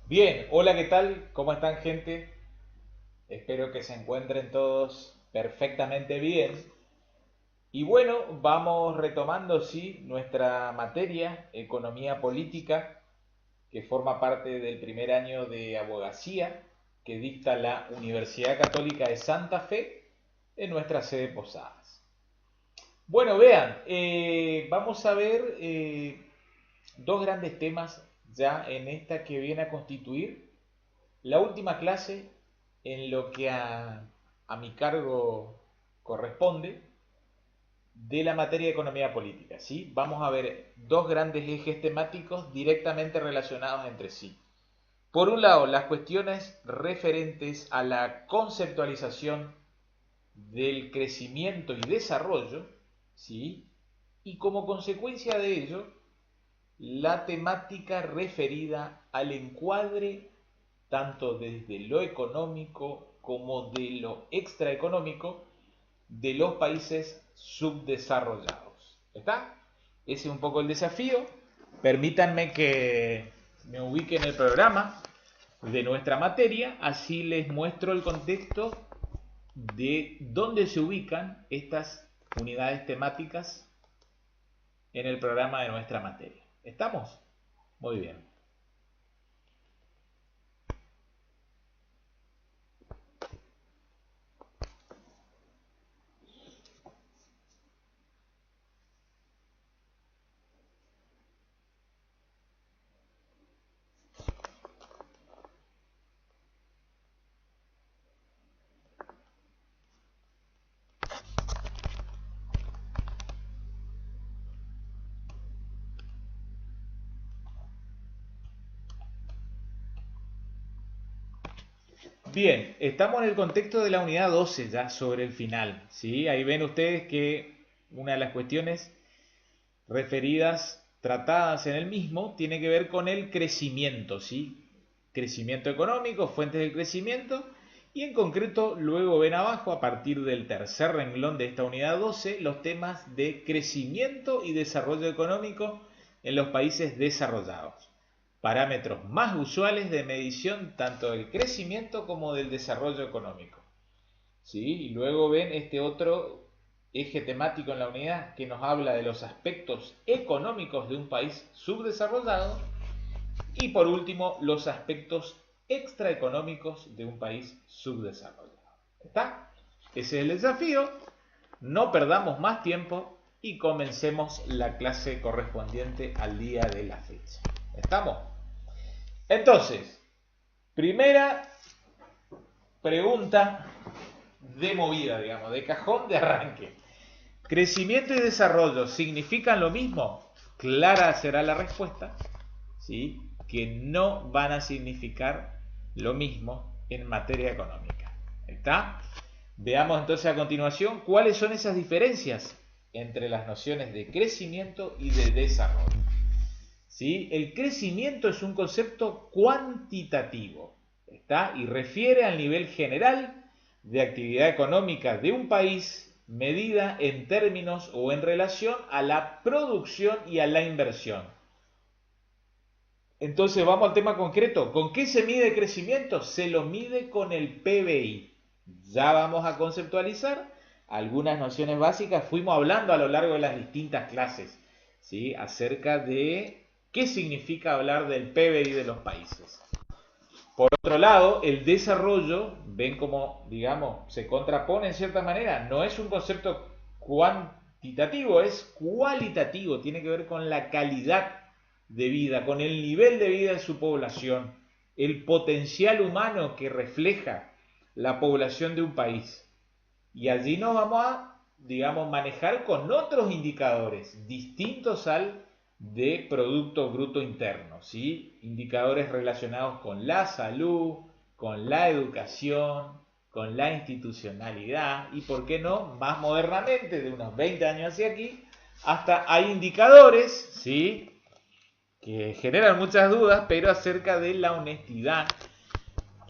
Bien, hola, ¿qué tal? ¿Cómo están, gente? Espero que se encuentren todos perfectamente bien. Y bueno, vamos retomando, sí, nuestra materia, economía política, que forma parte del primer año de abogacía que dicta la Universidad Católica de Santa Fe en nuestra sede Posadas. Bueno, vean, vamos a ver dos grandes temas ya en esta que viene a constituir la última clase en lo que a mi cargo corresponde de la materia de economía política. ¿Sí? Vamos a ver dos grandes ejes temáticos directamente relacionados entre sí. Por un lado, las cuestiones referentes a la conceptualización del crecimiento y desarrollo, ¿sí? Y como consecuencia de ello, la temática referida al encuadre tanto desde lo económico como de lo extraeconómico de los países subdesarrollados. ¿Está? Ese es un poco el desafío. Permítanme que me ubique en el programa de nuestra materia, así les muestro el contexto de dónde se ubican estas unidades temáticas en el programa de nuestra materia. ¿Estamos? Muy bien. Bien, estamos en el contexto de la unidad 12 ya sobre el final, ¿sí? Ahí ven ustedes que una de las cuestiones referidas, tratadas en el mismo, tiene que ver con el crecimiento, ¿sí? Crecimiento económico, fuentes del crecimiento, y en concreto luego ven abajo, a partir del tercer renglón de esta unidad 12, los temas de crecimiento y desarrollo económico en los países desarrollados. Parámetros más usuales de medición tanto del crecimiento como del desarrollo económico. ¿Sí? Y luego ven este otro eje temático en la unidad que nos habla de los aspectos económicos de un país subdesarrollado y por último los aspectos extraeconómicos de un país subdesarrollado. ¿Está? Ese es el desafío. No perdamos más tiempo y comencemos la clase correspondiente al día de la fecha. ¿Estamos? Entonces, primera pregunta de movida, digamos, de cajón de arranque. ¿Crecimiento y desarrollo significan lo mismo? Clara será la respuesta, ¿sí? Que no van a significar lo mismo en materia económica. ¿Está? Veamos entonces a continuación cuáles son esas diferencias entre las nociones de crecimiento y de desarrollo. ¿Sí? El crecimiento es un concepto cuantitativo, ¿está? Y refiere al nivel general de actividad económica de un país medida en términos o en relación a la producción y a la inversión. Entonces vamos al tema concreto. ¿Con qué se mide el crecimiento? Se lo mide con el PBI. Ya vamos a conceptualizar algunas nociones básicas. Fuimos hablando a lo largo de las distintas clases, ¿sí? Acerca de qué significa hablar del PBI de los países. Por otro lado, el desarrollo, ven como, digamos, se contrapone en cierta manera, no es un concepto cuantitativo, es cualitativo, tiene que ver con la calidad de vida, con el nivel de vida de su población, el potencial humano que refleja la población de un país. Y allí nos vamos a, digamos, manejar con otros indicadores distintos al de Producto Bruto Interno, ¿sí? Indicadores relacionados con la salud, con la educación, con la institucionalidad y, ¿por qué no?, más modernamente, de unos 20 años hacia aquí, hasta hay indicadores, ¿sí?, que generan muchas dudas, pero acerca de la honestidad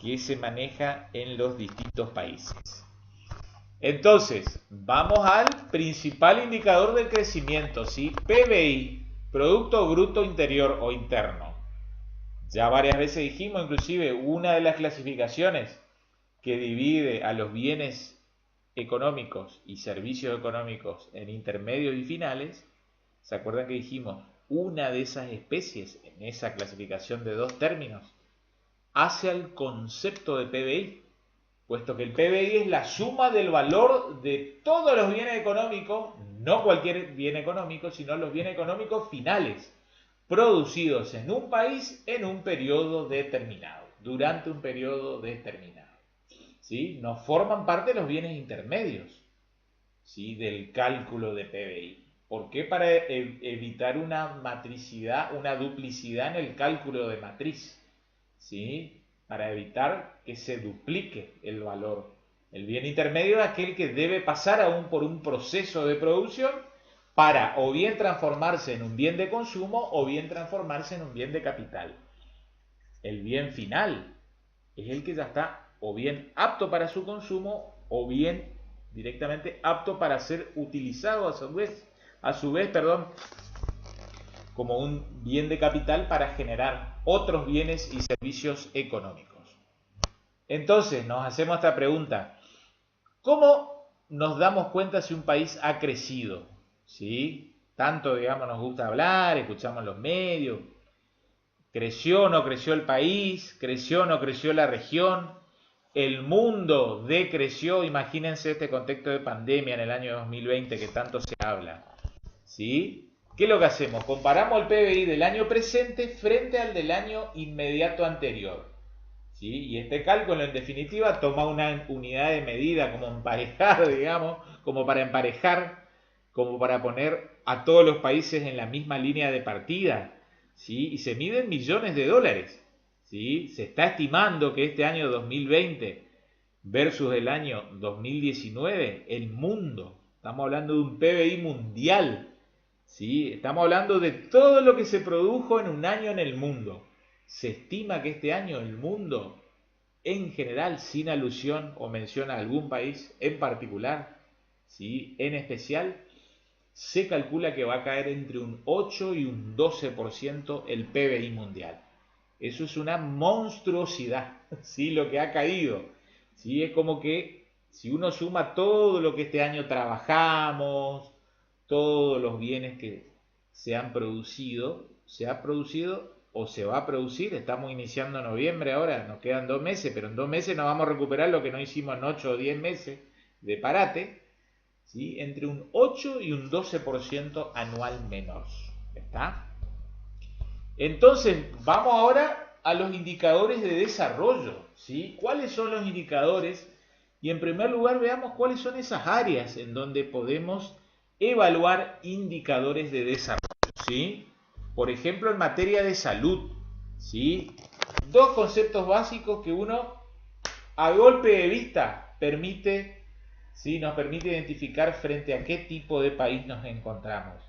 que se maneja en los distintos países. Entonces, vamos al principal indicador del crecimiento, ¿sí? PBI, Producto Bruto Interior o Interno. Ya varias veces dijimos, inclusive, una de las clasificaciones que divide a los bienes económicos y servicios económicos en intermedios y finales, ¿se acuerdan que dijimos? Una de esas especies en esa clasificación de dos términos hace al concepto de PBI, puesto que el PBI es la suma del valor de todos los bienes económicos, no cualquier bien económico, sino los bienes económicos finales, producidos en un país en un periodo determinado, durante un periodo determinado. ¿Sí? No forman parte de los bienes intermedios, ¿sí? Del cálculo de PBI. ¿Por qué? Para evitar una matricidad, una duplicidad en el cálculo de matriz. ¿Sí? Para evitar que se duplique el valor. El bien intermedio es aquel que debe pasar aún por un proceso de producción para o bien transformarse en un bien de consumo o bien transformarse en un bien de capital. El bien final es el que ya está o bien apto para su consumo o bien directamente apto para ser utilizado a su vez, como un bien de capital para generar otros bienes y servicios económicos. Entonces nos hacemos esta pregunta: ¿cómo nos damos cuenta si un país ha crecido? ¿Sí? Tanto, digamos, nos gusta hablar, escuchamos los medios. ¿Creció o no creció el país? ¿Creció o no creció la región? ¿El mundo decreció? Imagínense este contexto de pandemia en el año 2020 que tanto se habla. ¿Sí? ¿Qué es lo que hacemos? Comparamos el PBI del año presente frente al del año inmediato anterior. ¿Sí? Y este cálculo en definitiva toma una unidad de medida como emparejar, digamos, como para emparejar, como para poner a todos los países en la misma línea de partida, ¿sí? Y se mide en millones de dólares, ¿sí? Se está estimando que este año 2020 versus el año 2019, el mundo, estamos hablando de un PBI mundial, ¿sí? Estamos hablando de todo lo que se produjo en un año en el mundo. Se estima que este año el mundo, en general, sin alusión o mención a algún país en particular, ¿sí? En especial, se calcula que va a caer entre un 8 y un 12% el PBI mundial. Eso es una monstruosidad, ¿sí? Lo que ha caído. ¿Sí? Es como que si uno suma todo lo que este año trabajamos, todos los bienes que se han producido, se ha producido o se va a producir. Estamos iniciando noviembre ahora, nos quedan 2 meses, pero en 2 meses nos vamos a recuperar lo que no hicimos en 8 o 10 meses de parate, ¿sí? Entre un 8 y un 12% anual menos. ¿Está? Entonces, vamos ahora a los indicadores de desarrollo, ¿sí? ¿Cuáles son los indicadores? Y en primer lugar veamos cuáles son esas áreas en donde podemos evaluar indicadores de desarrollo, ¿sí? Por ejemplo, en materia de salud, ¿sí? Dos conceptos básicos que uno a golpe de vista permite, ¿sí? Nos permite identificar frente a qué tipo de país nos encontramos.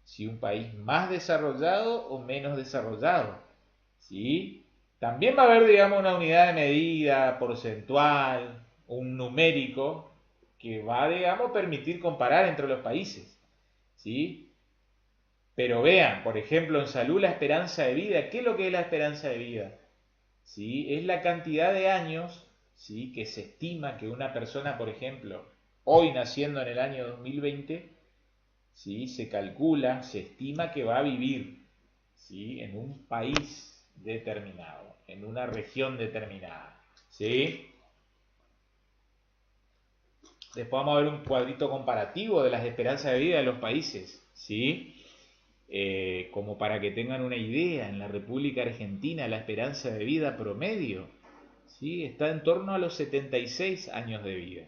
Si un país más desarrollado o menos desarrollado, ¿sí? También va a haber, digamos, una unidad de medida porcentual, un numérico, que va, digamos, permitir comparar entre los países, ¿sí? Pero vean, por ejemplo, en salud la esperanza de vida. ¿Qué es lo que es la esperanza de vida? ¿Sí? Es la cantidad de años, ¿sí? Que se estima que una persona, por ejemplo, hoy naciendo en el año 2020, ¿sí? Se calcula, se estima que va a vivir, ¿sí? En un país determinado, en una región determinada, ¿sí? Después vamos a ver un cuadrito comparativo de las esperanzas de vida de los países, ¿sí? Como para que tengan una idea, en la República Argentina la esperanza de vida promedio, ¿sí? Está en torno a los 76 años de vida.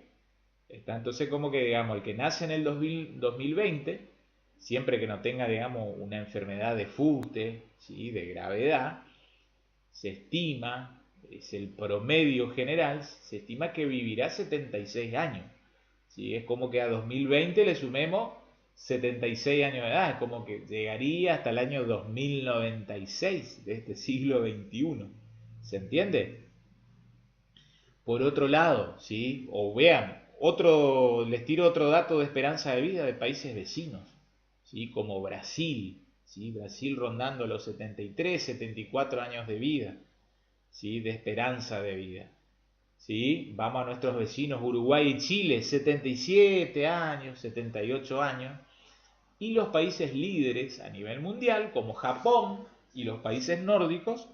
Está entonces como que, digamos, el que nace en el 2020, siempre que no tenga, digamos, una enfermedad de fuste, ¿sí? De gravedad, se estima, es el promedio general, se estima que vivirá 76 años. ¿Sí? Es como que a 2020 le sumemos 76 años de edad, es como que llegaría hasta el año 2096 de este siglo XXI. ¿Se entiende? Por otro lado, ¿sí? O vean, les tiro otro dato de esperanza de vida de países vecinos, ¿sí? Como Brasil, ¿sí? Brasil rondando los 73, 74 años de vida, ¿sí? De esperanza de vida. ¿Sí? Vamos a nuestros vecinos Uruguay y Chile, 77 años, 78 años. Y los países líderes a nivel mundial, como Japón y los países nórdicos,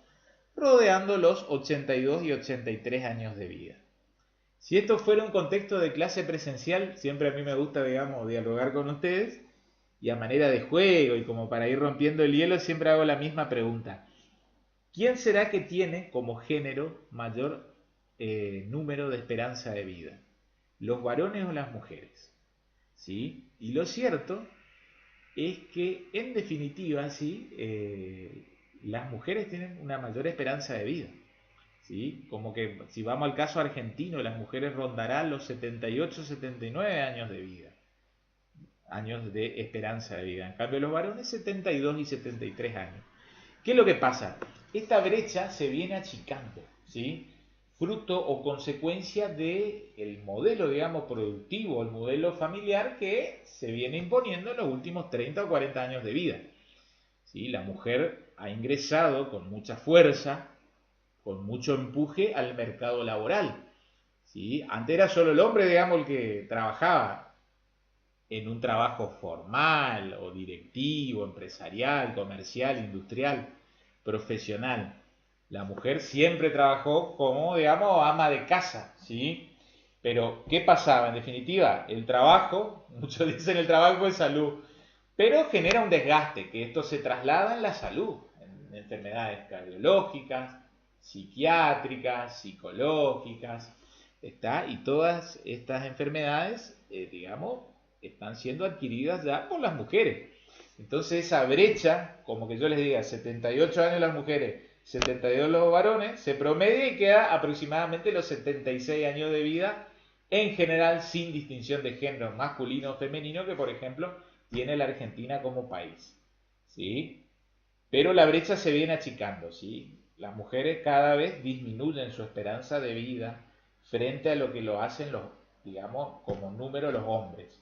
rodeando los 82 y 83 años de vida. Si esto fuera un contexto de clase presencial, siempre a mí me gusta, digamos, dialogar con ustedes, y a manera de juego y como para ir rompiendo el hielo, siempre hago la misma pregunta. ¿Quién será que tiene como género mayor número de esperanza de vida? ¿Los varones o las mujeres? ¿Sí? Y lo cierto es que, en definitiva, ¿sí? Las mujeres tienen una mayor esperanza de vida. ¿Sí? Como que si vamos al caso argentino, las mujeres rondarán los 78, 79 años de vida. Años de esperanza de vida. En cambio, los varones 72 y 73 años. ¿Qué es lo que pasa? Esta brecha se viene achicando, ¿sí? Fruto o consecuencia del modelo, digamos, productivo, el modelo familiar que se viene imponiendo en los últimos 30 o 40 años de vida. ¿Sí? La mujer ha ingresado con mucha fuerza, con mucho empuje al mercado laboral. ¿Sí? Antes era solo el hombre, digamos, el que trabajaba en un trabajo formal o directivo, empresarial, comercial, industrial, profesional. La mujer siempre trabajó como, digamos, ama de casa, ¿sí? Pero, ¿qué pasaba? En definitiva, el trabajo, muchos dicen el trabajo es salud, pero genera un desgaste, que esto se traslada en la salud, en enfermedades cardiológicas, psiquiátricas, psicológicas, ¿está? Y todas estas enfermedades, digamos, están siendo adquiridas ya por las mujeres. Entonces esa brecha, como que yo les diga, 78 años las mujeres, 72 los varones, se promedia y queda aproximadamente los 76 años de vida, en general sin distinción de género masculino o femenino, que por ejemplo tiene la Argentina como país. ¿Sí? Pero la brecha se viene achicando, ¿sí? Las mujeres cada vez disminuyen su esperanza de vida frente a lo que lo hacen los, digamos, como número los hombres.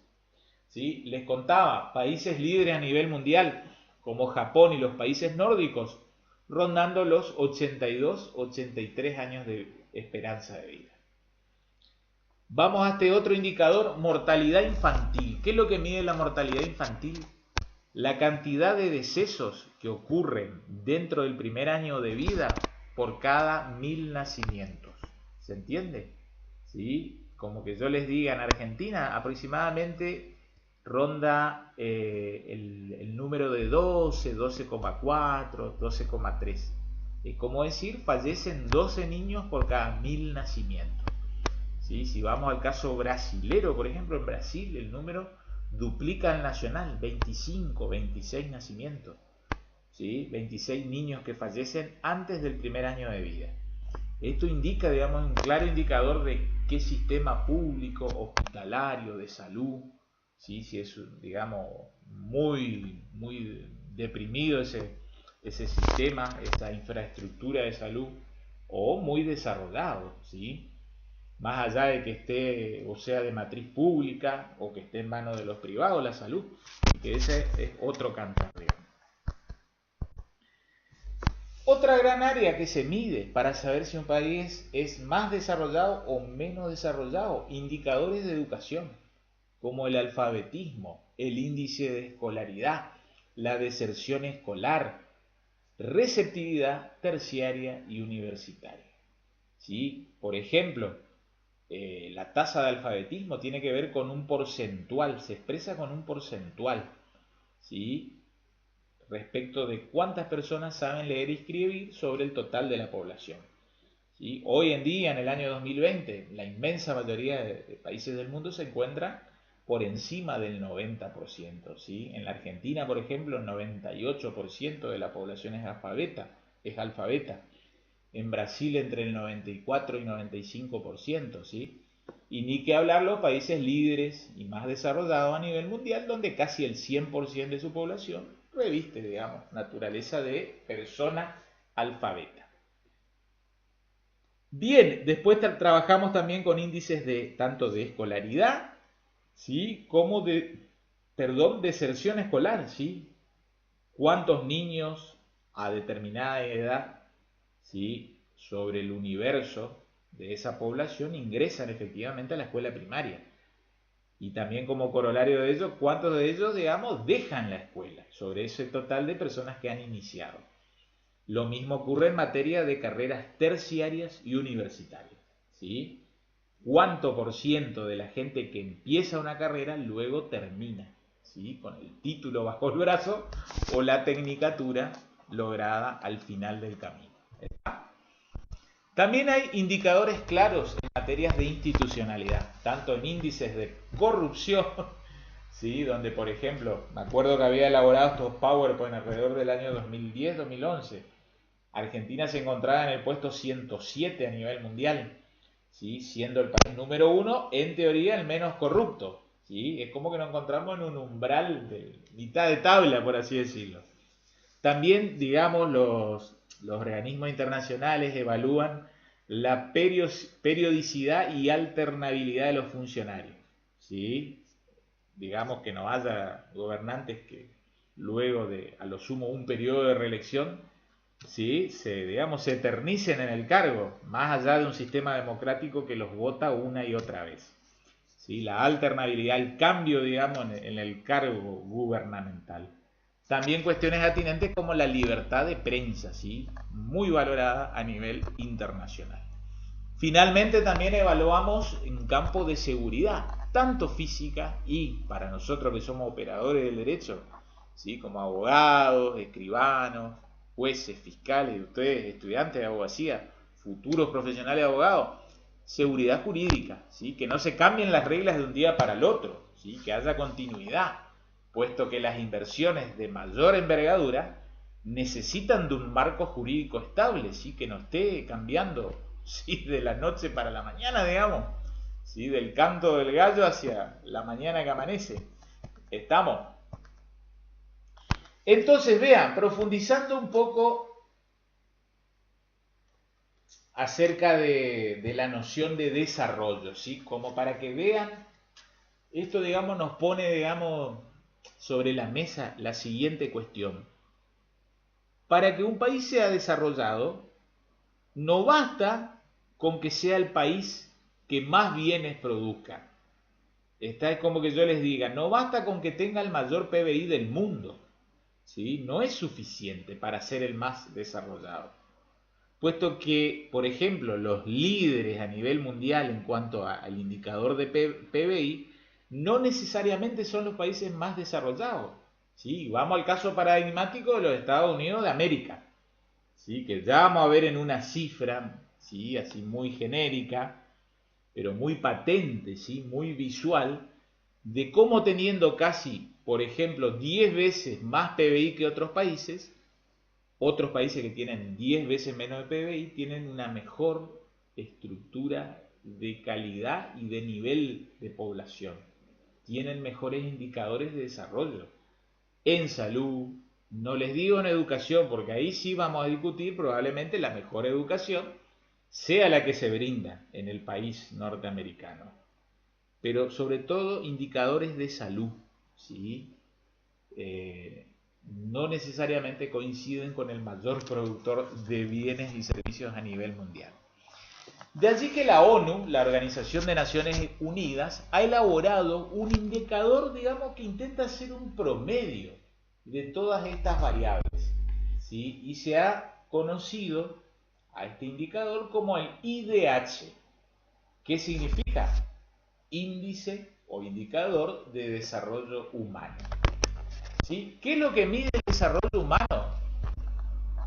¿Sí? Les contaba, países líderes a nivel mundial, como Japón y los países nórdicos, rondando los 82, 83 años de esperanza de vida. Vamos a este otro indicador, mortalidad infantil. ¿Qué es lo que mide la mortalidad infantil? La cantidad de decesos que ocurren dentro del primer año de vida por cada 1000 nacimientos. ¿Se entiende? ¿Sí? Como que yo les diga, en Argentina aproximadamente ronda el número de 12, 12,4, 12,3. Es como decir, fallecen 12 niños por cada 1000 nacimientos. ¿Sí? Si vamos al caso brasilero, por ejemplo, en Brasil el número duplica el nacional, 25, 26 nacimientos. ¿Sí? 26 niños que fallecen antes del primer año de vida. Esto indica, digamos, un claro indicador de qué sistema público, hospitalario, de salud, ¿sí? Si es, digamos, muy deprimido ese sistema, esa infraestructura de salud, o muy desarrollado, ¿sí? Más allá de que esté, o sea, de matriz pública, o que esté en manos de los privados la salud, y que ese es otro cantar, digamos. Otra gran área que se mide para saber si un país es más desarrollado o menos desarrollado, indicadores de educación, como el alfabetismo, el índice de escolaridad, la deserción escolar, receptividad terciaria y universitaria. ¿Sí? Por ejemplo, la tasa de alfabetismo tiene que ver con un porcentual, se expresa con un porcentual, ¿sí? Respecto de cuántas personas saben leer y escribir sobre el total de la población. ¿Sí? Hoy en día, en el año 2020, la inmensa mayoría de países del mundo se encuentra por encima del 90%. ¿Sí? En la Argentina, por ejemplo, el 98% de la población es alfabeta. En Brasil entre el 94 y 95%. ¿Sí? Y ni que hablar los países líderes y más desarrollados a nivel mundial, donde casi el 100% de su población reviste, digamos, naturaleza de persona alfabeta. Bien, después trabajamos también con índices de tanto de escolaridad, ¿sí? Como de, deserción escolar, ¿sí? cuántos niños a determinada edad, ¿sí?, sobre el universo de esa población ingresan efectivamente a la escuela primaria. Y también como corolario de ello, cuántos de ellos, digamos, dejan la escuela, sobre ese total de personas que han iniciado. Lo mismo ocurre en materia de carreras terciarias y universitarias, ¿sí? ¿Cuánto por ciento de la gente que empieza una carrera luego termina, ¿sí?, con el título bajo el brazo o la tecnicatura lograda al final del camino? También hay indicadores claros en materias de institucionalidad, tanto en índices de corrupción, ¿sí?, donde por ejemplo, me acuerdo que había elaborado estos PowerPoint alrededor del año 2010-2011. Argentina se encontraba en el puesto 107 a nivel mundial, ¿sí?, siendo el país número 1, en teoría el menos corrupto, ¿sí? Es como que nos encontramos en un umbral de mitad de tabla, por así decirlo. También, digamos, los organismos internacionales evalúan la periodicidad y alternabilidad de los funcionarios, ¿sí? Digamos que no haya gobernantes que luego de, a lo sumo, un periodo de reelección, ¿sí?, se eternicen en el cargo, más allá de un sistema democrático que los vota una y otra vez, ¿sí? La alternabilidad, el cambio, digamos, en el cargo gubernamental. También cuestiones atinentes como la libertad de prensa, ¿sí?, muy valorada a nivel internacional. Finalmente también evaluamos en campo de seguridad, tanto física y para nosotros que somos operadores del derecho, ¿sí?, como abogados, escribanos, jueces, fiscales, y ustedes estudiantes de abogacía, futuros profesionales de abogados, seguridad jurídica, ¿sí?, que no se cambien las reglas de un día para el otro, ¿sí?, que haya continuidad, puesto que las inversiones de mayor envergadura necesitan de un marco jurídico estable, ¿sí?, que no esté cambiando, ¿sí?, de la noche para la mañana, digamos, ¿sí?, del canto del gallo hacia la mañana que amanece. Estamos. Entonces, vean, profundizando un poco acerca de la noción de desarrollo, ¿sí?, como para que vean, esto, digamos, nos pone, digamos, sobre la mesa la siguiente cuestión. Para que un país sea desarrollado, no basta con que sea el país que más bienes produzca. Esta es como que yo les diga, no basta con que tenga el mayor PBI del mundo, ¿sí? No es suficiente para ser el más desarrollado. Puesto que, por ejemplo, los líderes a nivel mundial en cuanto al indicador de PBI no necesariamente son los países más desarrollados, ¿sí? Vamos al caso paradigmático de los Estados Unidos de América, ¿sí?, que ya vamos a ver en una cifra, ¿sí?, así muy genérica, pero muy patente, ¿sí?, muy visual, de cómo teniendo casi, por ejemplo, 10 veces más PBI que otros países que tienen 10 veces menos de PBI tienen una mejor estructura de calidad y de nivel de población. Tienen mejores indicadores de desarrollo en salud, no les digo en educación, porque ahí sí vamos a discutir probablemente la mejor educación sea la que se brinda en el país norteamericano. Pero sobre todo indicadores de salud, ¿sí? No necesariamente coinciden con el mayor productor de bienes y servicios a nivel mundial. De allí que la ONU, la Organización de Naciones Unidas, ha elaborado un indicador, digamos, que intenta hacer un promedio de todas estas variables, ¿sí? Y se ha conocido a este indicador como el IDH. ¿Qué significa? Índice o indicador de desarrollo humano, ¿sí? ¿Qué es lo que mide el desarrollo humano?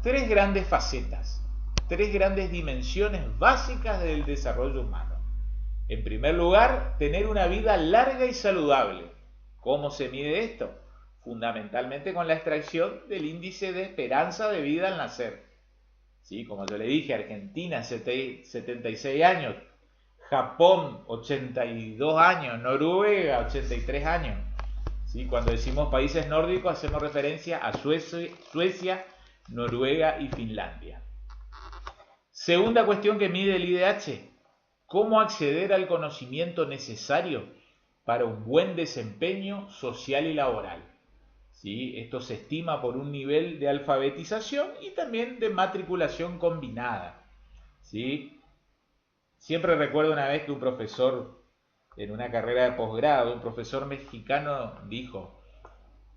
Tres grandes facetas, tres grandes dimensiones básicas del desarrollo humano. En primer lugar, tener una vida larga y saludable. ¿Cómo se mide esto? Fundamentalmente con la extracción del índice de esperanza de vida al nacer. ¿Sí? Como yo le dije, Argentina 76 años, Japón 82 años, Noruega 83 años. ¿Sí? Cuando decimos países nórdicos hacemos referencia a Suecia, Noruega y Finlandia. Segunda cuestión que mide el IDH, ¿cómo acceder al conocimiento necesario para un buen desempeño social y laboral? ¿sí? Esto se estima por un nivel de alfabetización y también de matriculación combinada, ¿sí? Siempre recuerdo una vez que un profesor en una carrera de posgrado, un profesor mexicano dijo,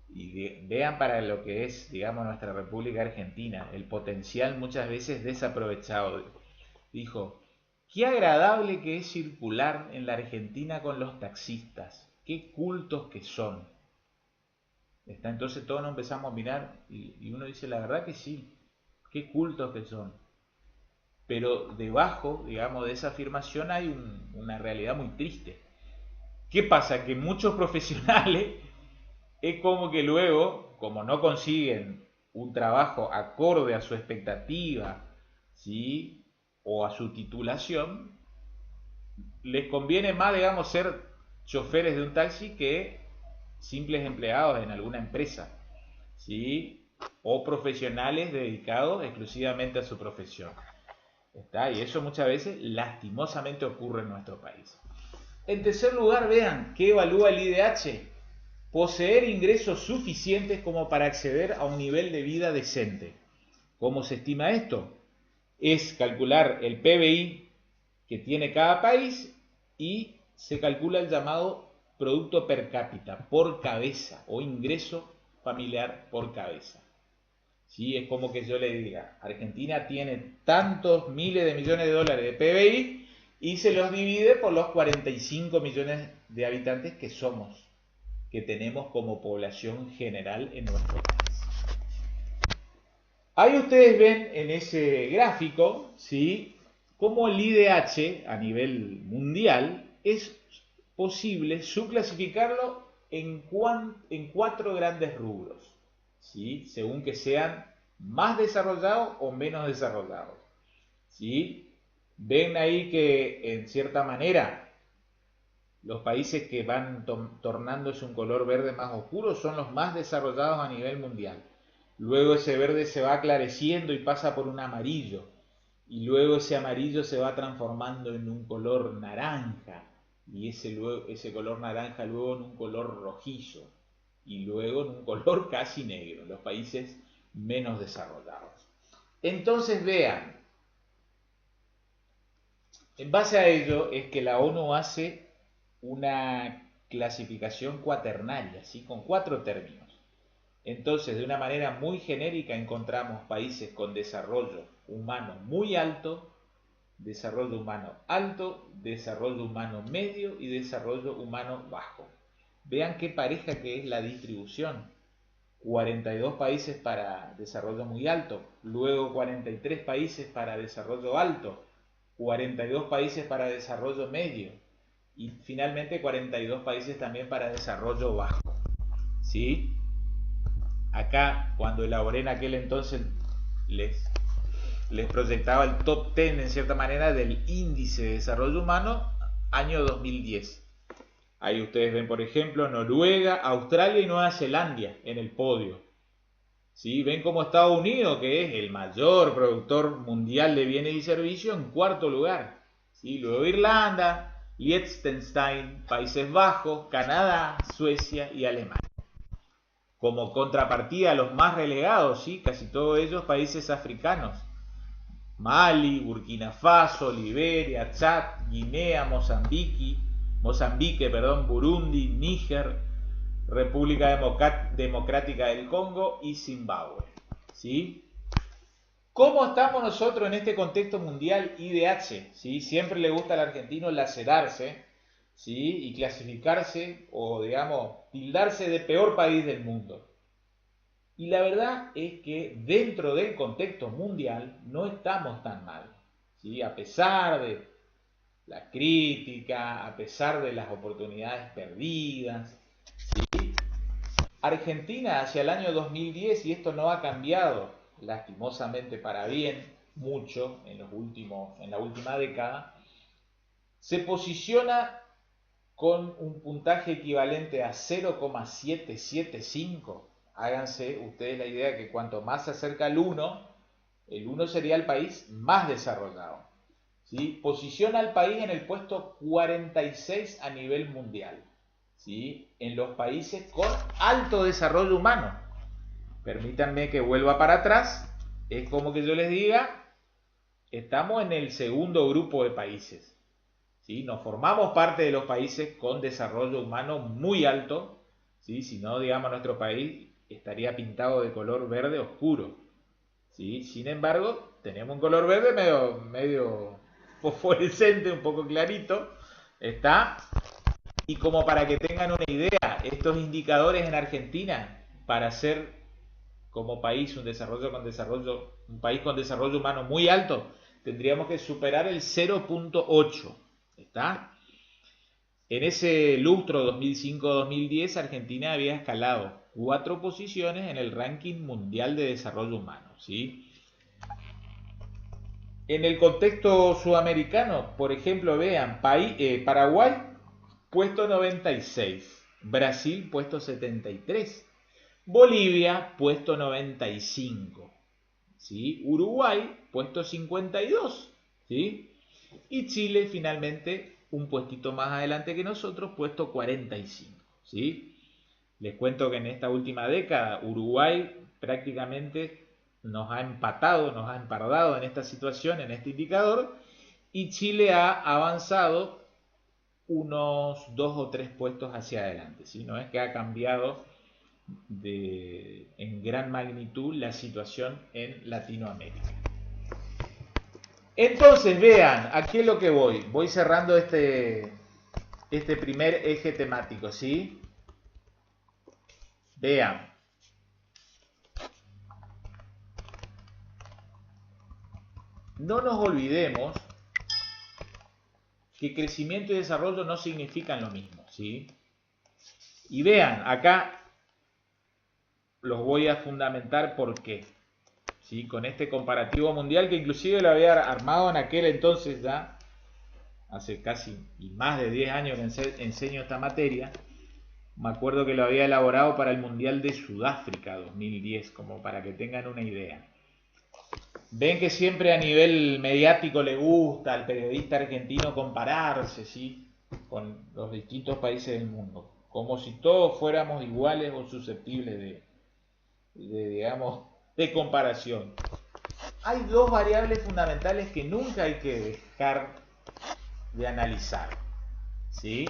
y vean para lo que es, digamos, nuestra República Argentina, el potencial muchas veces desaprovechado. Dijo, qué agradable que es circular en la Argentina con los taxistas, qué cultos que son. Entonces todos nos empezamos a mirar y uno dice, la verdad que sí, qué cultos que son. Pero debajo, digamos, de esa afirmación hay una realidad muy triste. ¿Qué pasa? Que muchos profesionales es como que luego, como no consiguen un trabajo acorde a su expectativa, ¿sí? O a su titulación, les conviene más, digamos, ser choferes de un taxi que simples empleados en alguna empresa, ¿sí? O profesionales dedicados exclusivamente a su profesión. ¿Está? Y eso muchas veces lastimosamente ocurre en nuestro país. En tercer lugar, vean, ¿qué evalúa el IDH? Poseer ingresos suficientes como para acceder a un nivel de vida decente. ¿Cómo se estima esto? Es calcular el PBI que tiene cada país y se calcula el llamado producto per cápita, por cabeza, o ingreso familiar por cabeza. ¿Sí? Es como que yo le diga, Argentina tiene tantos miles de millones de dólares de PBI y se los divide por los 45 millones de habitantes que somos, que tenemos como población general en nuestro país. Ahí ustedes ven en ese gráfico, ¿sí?, cómo el IDH a nivel mundial es posible subclasificarlo en 4 grandes rubros, ¿sí?, según que sean más desarrollados o menos desarrollados. ¿Sí? Ven ahí que en cierta manera los países que van tornándose un color verde más oscuro son los más desarrollados a nivel mundial. Luego ese verde se va aclareciendo y pasa por un amarillo. Y luego ese amarillo se va transformando en un color naranja. Y ese color naranja luego en un color rojizo. Y luego en un color casi negro. Los países menos desarrollados. Entonces vean, en base a ello es que la ONU hace una clasificación cuaternaria, ¿sí?, con 4 términos. Entonces, de una manera muy genérica encontramos países con desarrollo humano muy alto, desarrollo humano alto, desarrollo humano medio y desarrollo humano bajo. Vean qué pareja que es la distribución. 42 países para desarrollo muy alto, luego 43 países para desarrollo alto, 42 países para desarrollo medio y finalmente 42 países también para desarrollo bajo. ¿Sí? Acá, cuando elaboré en aquel entonces, les proyectaba el top 10 en cierta manera del índice de desarrollo humano año 2010. Ahí ustedes ven, por ejemplo, Noruega, Australia y Nueva Zelanda en el podio. ¿Sí? Ven como Estados Unidos, que es el mayor productor mundial de bienes y servicios, en 4.º lugar. ¿Sí? Luego Irlanda, Liechtenstein, Países Bajos, Canadá, Suecia y Alemania. Como contrapartida, los más relegados, ¿sí?, casi todos ellos países africanos. Mali, Burkina Faso, Liberia, Chad, Guinea, Mozambique, Burundi, Níger, República Democrática del Congo y Zimbabue. ¿Sí? ¿Cómo estamos nosotros en este contexto mundial IDH? ¿Sí? Siempre le gusta al argentino lacerarse, ¿sí?, y clasificarse o, digamos, tildarse de peor país del mundo. Y la verdad es que dentro del contexto mundial no estamos tan mal, ¿sí? A pesar de la crítica, a pesar de las oportunidades perdidas, ¿sí? Argentina hacia el año 2010, y esto no ha cambiado lastimosamente para bien mucho en la última década, se posiciona con un puntaje equivalente a 0,775. Háganse ustedes la idea que cuanto más se acerca al 1, el 1 sería el país más desarrollado. ¿Sí? Posiciona al país en el puesto 46 a nivel mundial. ¿sí?, en los países con alto desarrollo humano. Permítanme que vuelva para atrás. Es como que yo les diga, estamos en el segundo grupo de países, ¿sí? No formamos parte de los países con desarrollo humano muy alto, ¿sí? Si no, digamos, nuestro país estaría pintado de color verde oscuro, ¿sí? Sin embargo, tenemos un color verde medio fosforescente, un poco clarito, ¿está? Y como para que tengan una idea, estos indicadores en Argentina, para ser como país un país con desarrollo humano muy alto, tendríamos que superar el 0.8, ¿está? En ese lustro 2005-2010, Argentina había escalado 4 posiciones en el ranking mundial de desarrollo humano, ¿sí? En el contexto sudamericano, por ejemplo, vean, Paraguay, puesto 96, Brasil, puesto 73, Bolivia, puesto 95, ¿sí? Uruguay, puesto 52, ¿sí? Y Chile, finalmente, un puestito más adelante que nosotros, puesto 45, ¿sí? Les cuento que en esta última década, Uruguay prácticamente nos ha empatado, nos ha empardado en esta situación, en este indicador, y Chile ha avanzado unos 2 o 3 puestos hacia adelante, ¿sí? No es que ha cambiado en gran magnitud la situación en Latinoamérica. Entonces, vean, aquí es lo que voy cerrando este primer eje temático, ¿sí? Vean, no nos olvidemos que crecimiento y desarrollo no significan lo mismo, ¿sí? Y vean, acá los voy a fundamentar por qué, ¿sí? Con este comparativo mundial que inclusive lo había armado en aquel entonces ya, hace casi y más de 10 años que enseño esta materia. Me acuerdo que lo había elaborado para el Mundial de Sudáfrica 2010, como para que tengan una idea. Ven que siempre a nivel mediático le gusta al periodista argentino compararse, ¿sí?, con los distintos países del mundo, como si todos fuéramos iguales o susceptibles digamos, de comparación. Hay 2 variables fundamentales que nunca hay que dejar de analizar, ¿sí?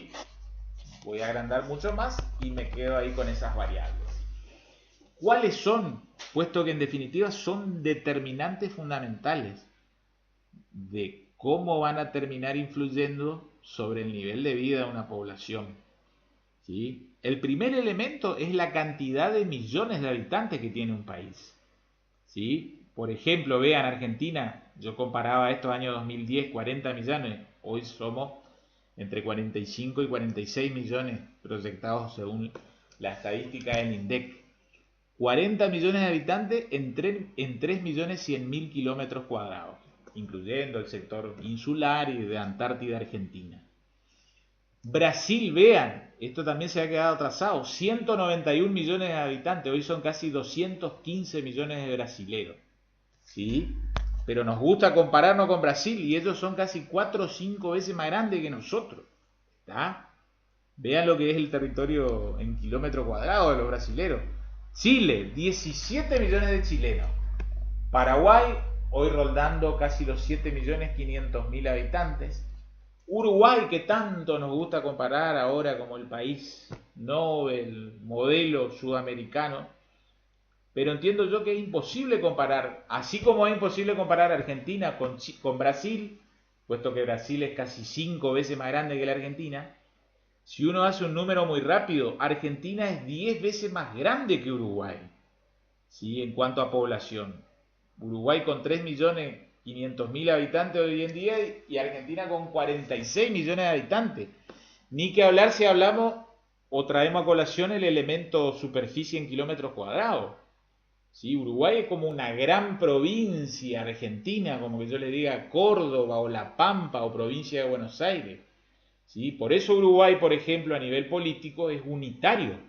Voy a agrandar mucho más y me quedo ahí con esas variables. ¿Cuáles son? Puesto que en definitiva son determinantes fundamentales de cómo van a terminar influyendo sobre el nivel de vida de una población, ¿sí? El primer elemento es la cantidad de millones de habitantes que tiene un país, ¿sí? Por ejemplo, vean Argentina, yo comparaba estos años 2010, 40 millones, hoy somos entre 45 y 46 millones proyectados según la estadística del INDEC. 40 millones de habitantes en 3 millones 100 mil kilómetros cuadrados, incluyendo el sector insular y de Antártida Argentina. Brasil, vean, esto también se ha quedado atrasado, 191 millones de habitantes, hoy son casi 215 millones de brasileros, ¿sí? Pero nos gusta compararnos con Brasil y ellos son casi 4 o 5 veces más grandes que nosotros, ¿está? Vean lo que es el territorio en kilómetro cuadrado de los brasileros. Chile, 17 millones de chilenos. Paraguay, hoy rondando casi los 7.500.000 habitantes. Uruguay, que tanto nos gusta comparar ahora como el país Nobel, modelo sudamericano, pero entiendo yo que es imposible comparar, así como es imposible comparar Argentina con Brasil, puesto que Brasil es casi 5 veces más grande que la Argentina. Si uno hace un número muy rápido, Argentina es 10 veces más grande que Uruguay, ¿sí?, en cuanto a población. Uruguay con 3.500.000 habitantes hoy en día y Argentina con 46 millones de habitantes. Ni que hablar si hablamos o traemos a colación el elemento superficie en kilómetros cuadrados, ¿sí? Uruguay es como una gran provincia argentina, como que yo le diga Córdoba o La Pampa o provincia de Buenos Aires, ¿sí? Por eso Uruguay, por ejemplo, a nivel político es unitario,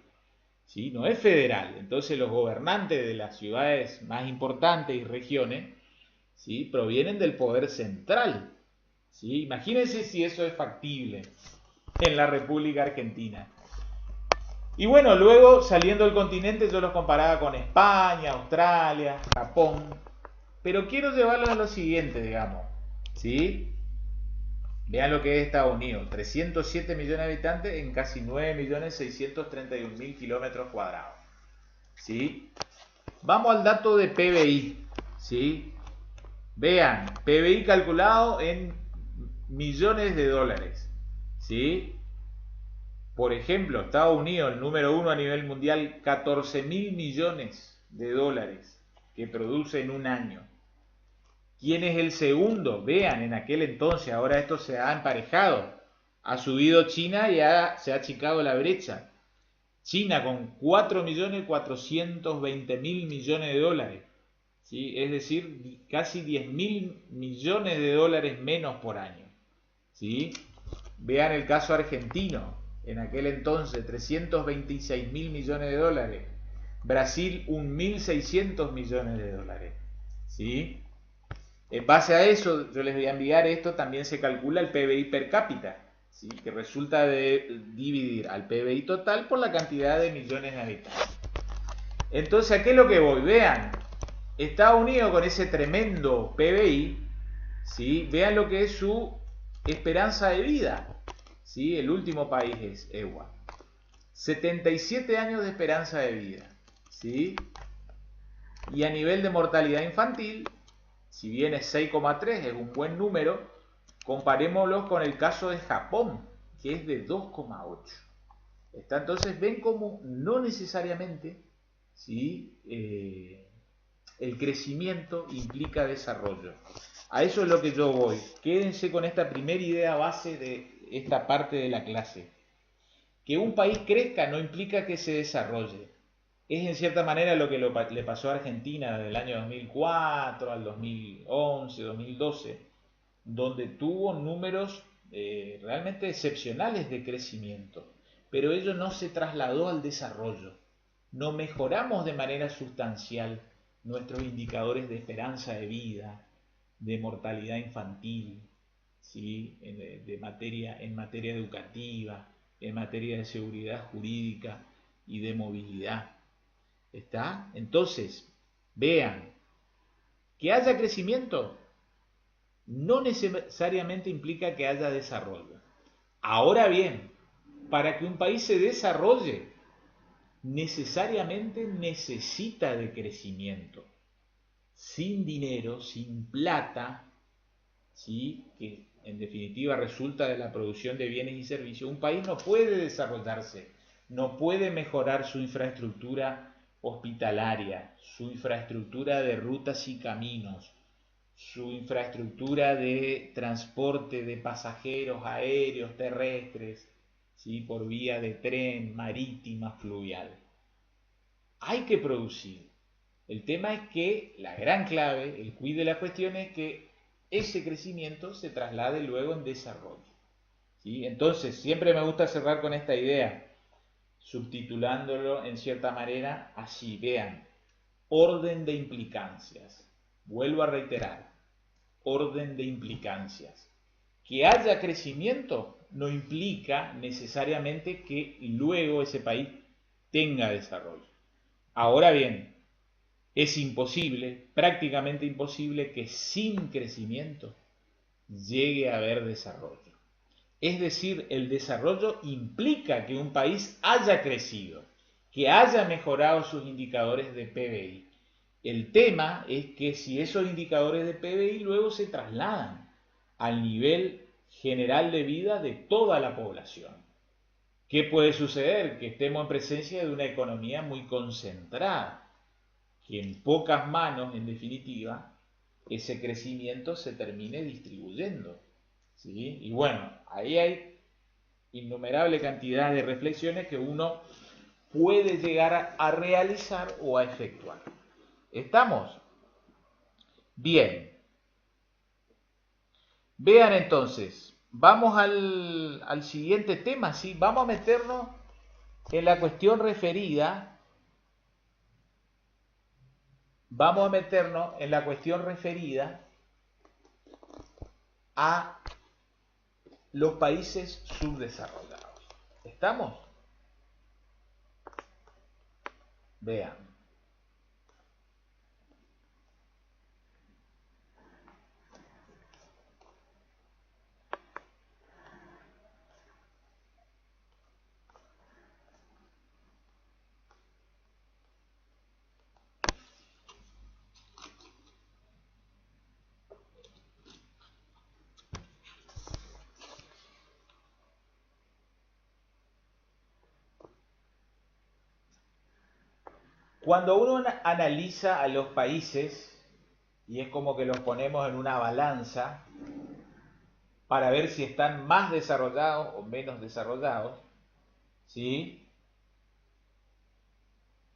¿sí? No es federal. Entonces los gobernantes de las ciudades más importantes y regiones, ¿sí?, provienen del poder central, ¿sí? Imagínense si eso es factible en la República Argentina. Y bueno, luego saliendo del continente yo los comparaba con España, Australia, Japón. Pero quiero llevarlos a lo siguiente, digamos. ¿Sí? Vean lo que es Estados Unidos. 307 millones de habitantes en casi 9.631.000 kilómetros cuadrados. ¿Sí? Vamos al dato de PBI. ¿Sí? Vean, PBI calculado en millones de dólares. ¿Sí? Por ejemplo, Estados Unidos, el número uno a nivel mundial, 14.000 millones de dólares que produce en un año. ¿Quién es el segundo? Vean, en aquel entonces, ahora esto se ha emparejado. Ha subido China y se ha achicado la brecha. China con 4.420.000 millones de dólares. ¿Sí? Es decir, casi 10.000 millones de dólares menos por año. ¿Sí? Vean el caso argentino. En aquel entonces, 326.000 millones de dólares. Brasil, 1.600 millones de dólares. ¿Sí? En base a eso, yo les voy a enviar esto, también se calcula el PBI per cápita, ¿sí? Que resulta de dividir al PBI total por la cantidad de millones de habitantes. Entonces, ¿a qué es lo que voy? Vean, Estados Unidos con ese tremendo PBI, ¿sí? Vean lo que es su esperanza de vida, ¿sí? El último país es EUA. 77 años de esperanza de vida, ¿sí? Y a nivel de mortalidad infantil, si bien es 6,3, es un buen número, comparémoslo con el caso de Japón, que es de 2,8. Entonces ven cómo no necesariamente, ¿sí? El crecimiento implica desarrollo. A eso es lo que yo voy. Quédense con esta primera idea base de esta parte de la clase. Que un país crezca no implica que se desarrolle. Es en cierta manera lo que le pasó a Argentina del año 2004 al 2011, 2012, donde tuvo números realmente excepcionales de crecimiento, pero ello no se trasladó al desarrollo. No mejoramos de manera sustancial nuestros indicadores de esperanza de vida, de mortalidad infantil, ¿sí? En materia educativa, en materia de seguridad jurídica y de movilidad. ¿Está? Entonces, vean, que haya crecimiento no necesariamente implica que haya desarrollo. Ahora bien, para que un país se desarrolle, necesariamente necesita de crecimiento. Sin dinero, sin plata, ¿sí? Que en definitiva resulta de la producción de bienes y servicios, un país no puede desarrollarse, no puede mejorar su infraestructura hospitalaria, su infraestructura de rutas y caminos, su infraestructura de transporte de pasajeros aéreos, terrestres, ¿sí? Por vía de tren, marítima, fluvial. Hay que producir. El tema es que la gran clave, el quid de la cuestión es que ese crecimiento se traslade luego en desarrollo. ¿Sí? Entonces, siempre me gusta cerrar con esta idea, subtitulándolo en cierta manera así, vean, orden de implicancias. Vuelvo a reiterar, orden de implicancias. Que haya crecimiento no implica necesariamente que luego ese país tenga desarrollo. Ahora bien, es imposible, prácticamente imposible, que sin crecimiento llegue a haber desarrollo. Es decir, el desarrollo implica que un país haya crecido, que haya mejorado sus indicadores de PBI. El tema es que si esos indicadores de PBI luego se trasladan al nivel general de vida de toda la población. ¿Qué puede suceder? Que estemos en presencia de una economía muy concentrada, que en pocas manos, en definitiva, ese crecimiento se termine distribuyendo. ¿Sí? Y bueno, ahí hay innumerable cantidad de reflexiones que uno puede llegar a realizar o a efectuar. ¿Estamos? Bien. Vean entonces, vamos al siguiente tema, ¿sí? Vamos a meternos en la cuestión referida. Vamos a meternos en la cuestión referida a los países subdesarrollados. ¿Estamos? Vean. Cuando uno analiza a los países, y es como que los ponemos en una balanza para ver si están más desarrollados o menos desarrollados, ¿sí?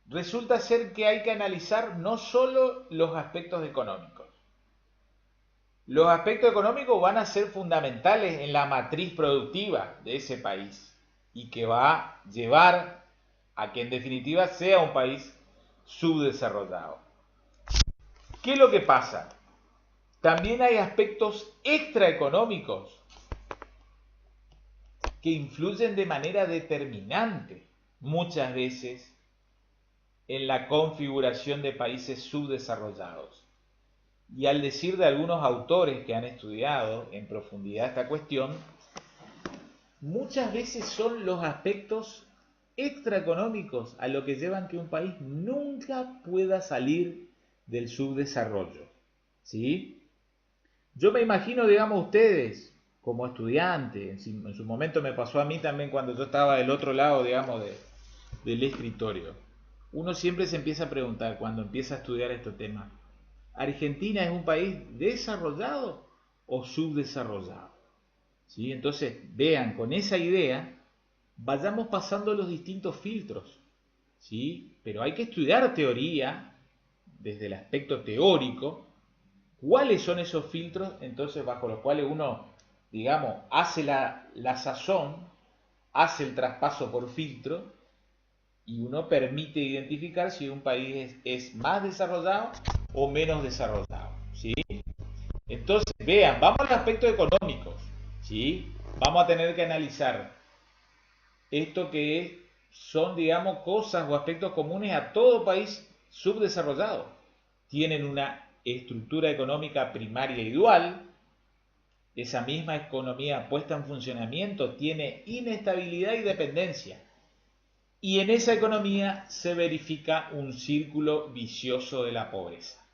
Resulta ser que hay que analizar no solo los aspectos económicos. Los aspectos económicos van a ser fundamentales en la matriz productiva de ese país y que va a llevar a que en definitiva sea un país subdesarrollado. ¿Qué es lo que pasa? También hay aspectos extraeconómicos que influyen de manera determinante muchas veces en la configuración de países subdesarrollados. Y al decir de algunos autores que han estudiado en profundidad esta cuestión, muchas veces son los aspectos extraeconómicos a lo que llevan que un país nunca pueda salir del subdesarrollo. ¿Sí? Yo me imagino, digamos, ustedes como estudiantes, en su momento me pasó a mí también cuando yo estaba del otro lado, digamos, del escritorio. Uno siempre se empieza a preguntar cuando empieza a estudiar estos temas, ¿Argentina es un país desarrollado o subdesarrollado? ¿Sí? Entonces, vean, con esa idea, vayamos pasando los distintos filtros, ¿sí? Pero hay que estudiar teoría desde el aspecto teórico. ¿Cuáles son esos filtros? Entonces, bajo los cuales uno, digamos, hace la sazón, hace el traspaso por filtro y uno permite identificar si un país es más desarrollado o menos desarrollado, ¿sí? Entonces, vean, vamos al aspecto económico, ¿sí? Vamos a tener que analizar esto que son, digamos, cosas o aspectos comunes a todo país subdesarrollado. Tienen una estructura económica primaria y dual. Esa misma economía puesta en funcionamiento tiene inestabilidad y dependencia. Y en esa economía se verifica un círculo vicioso de la pobreza,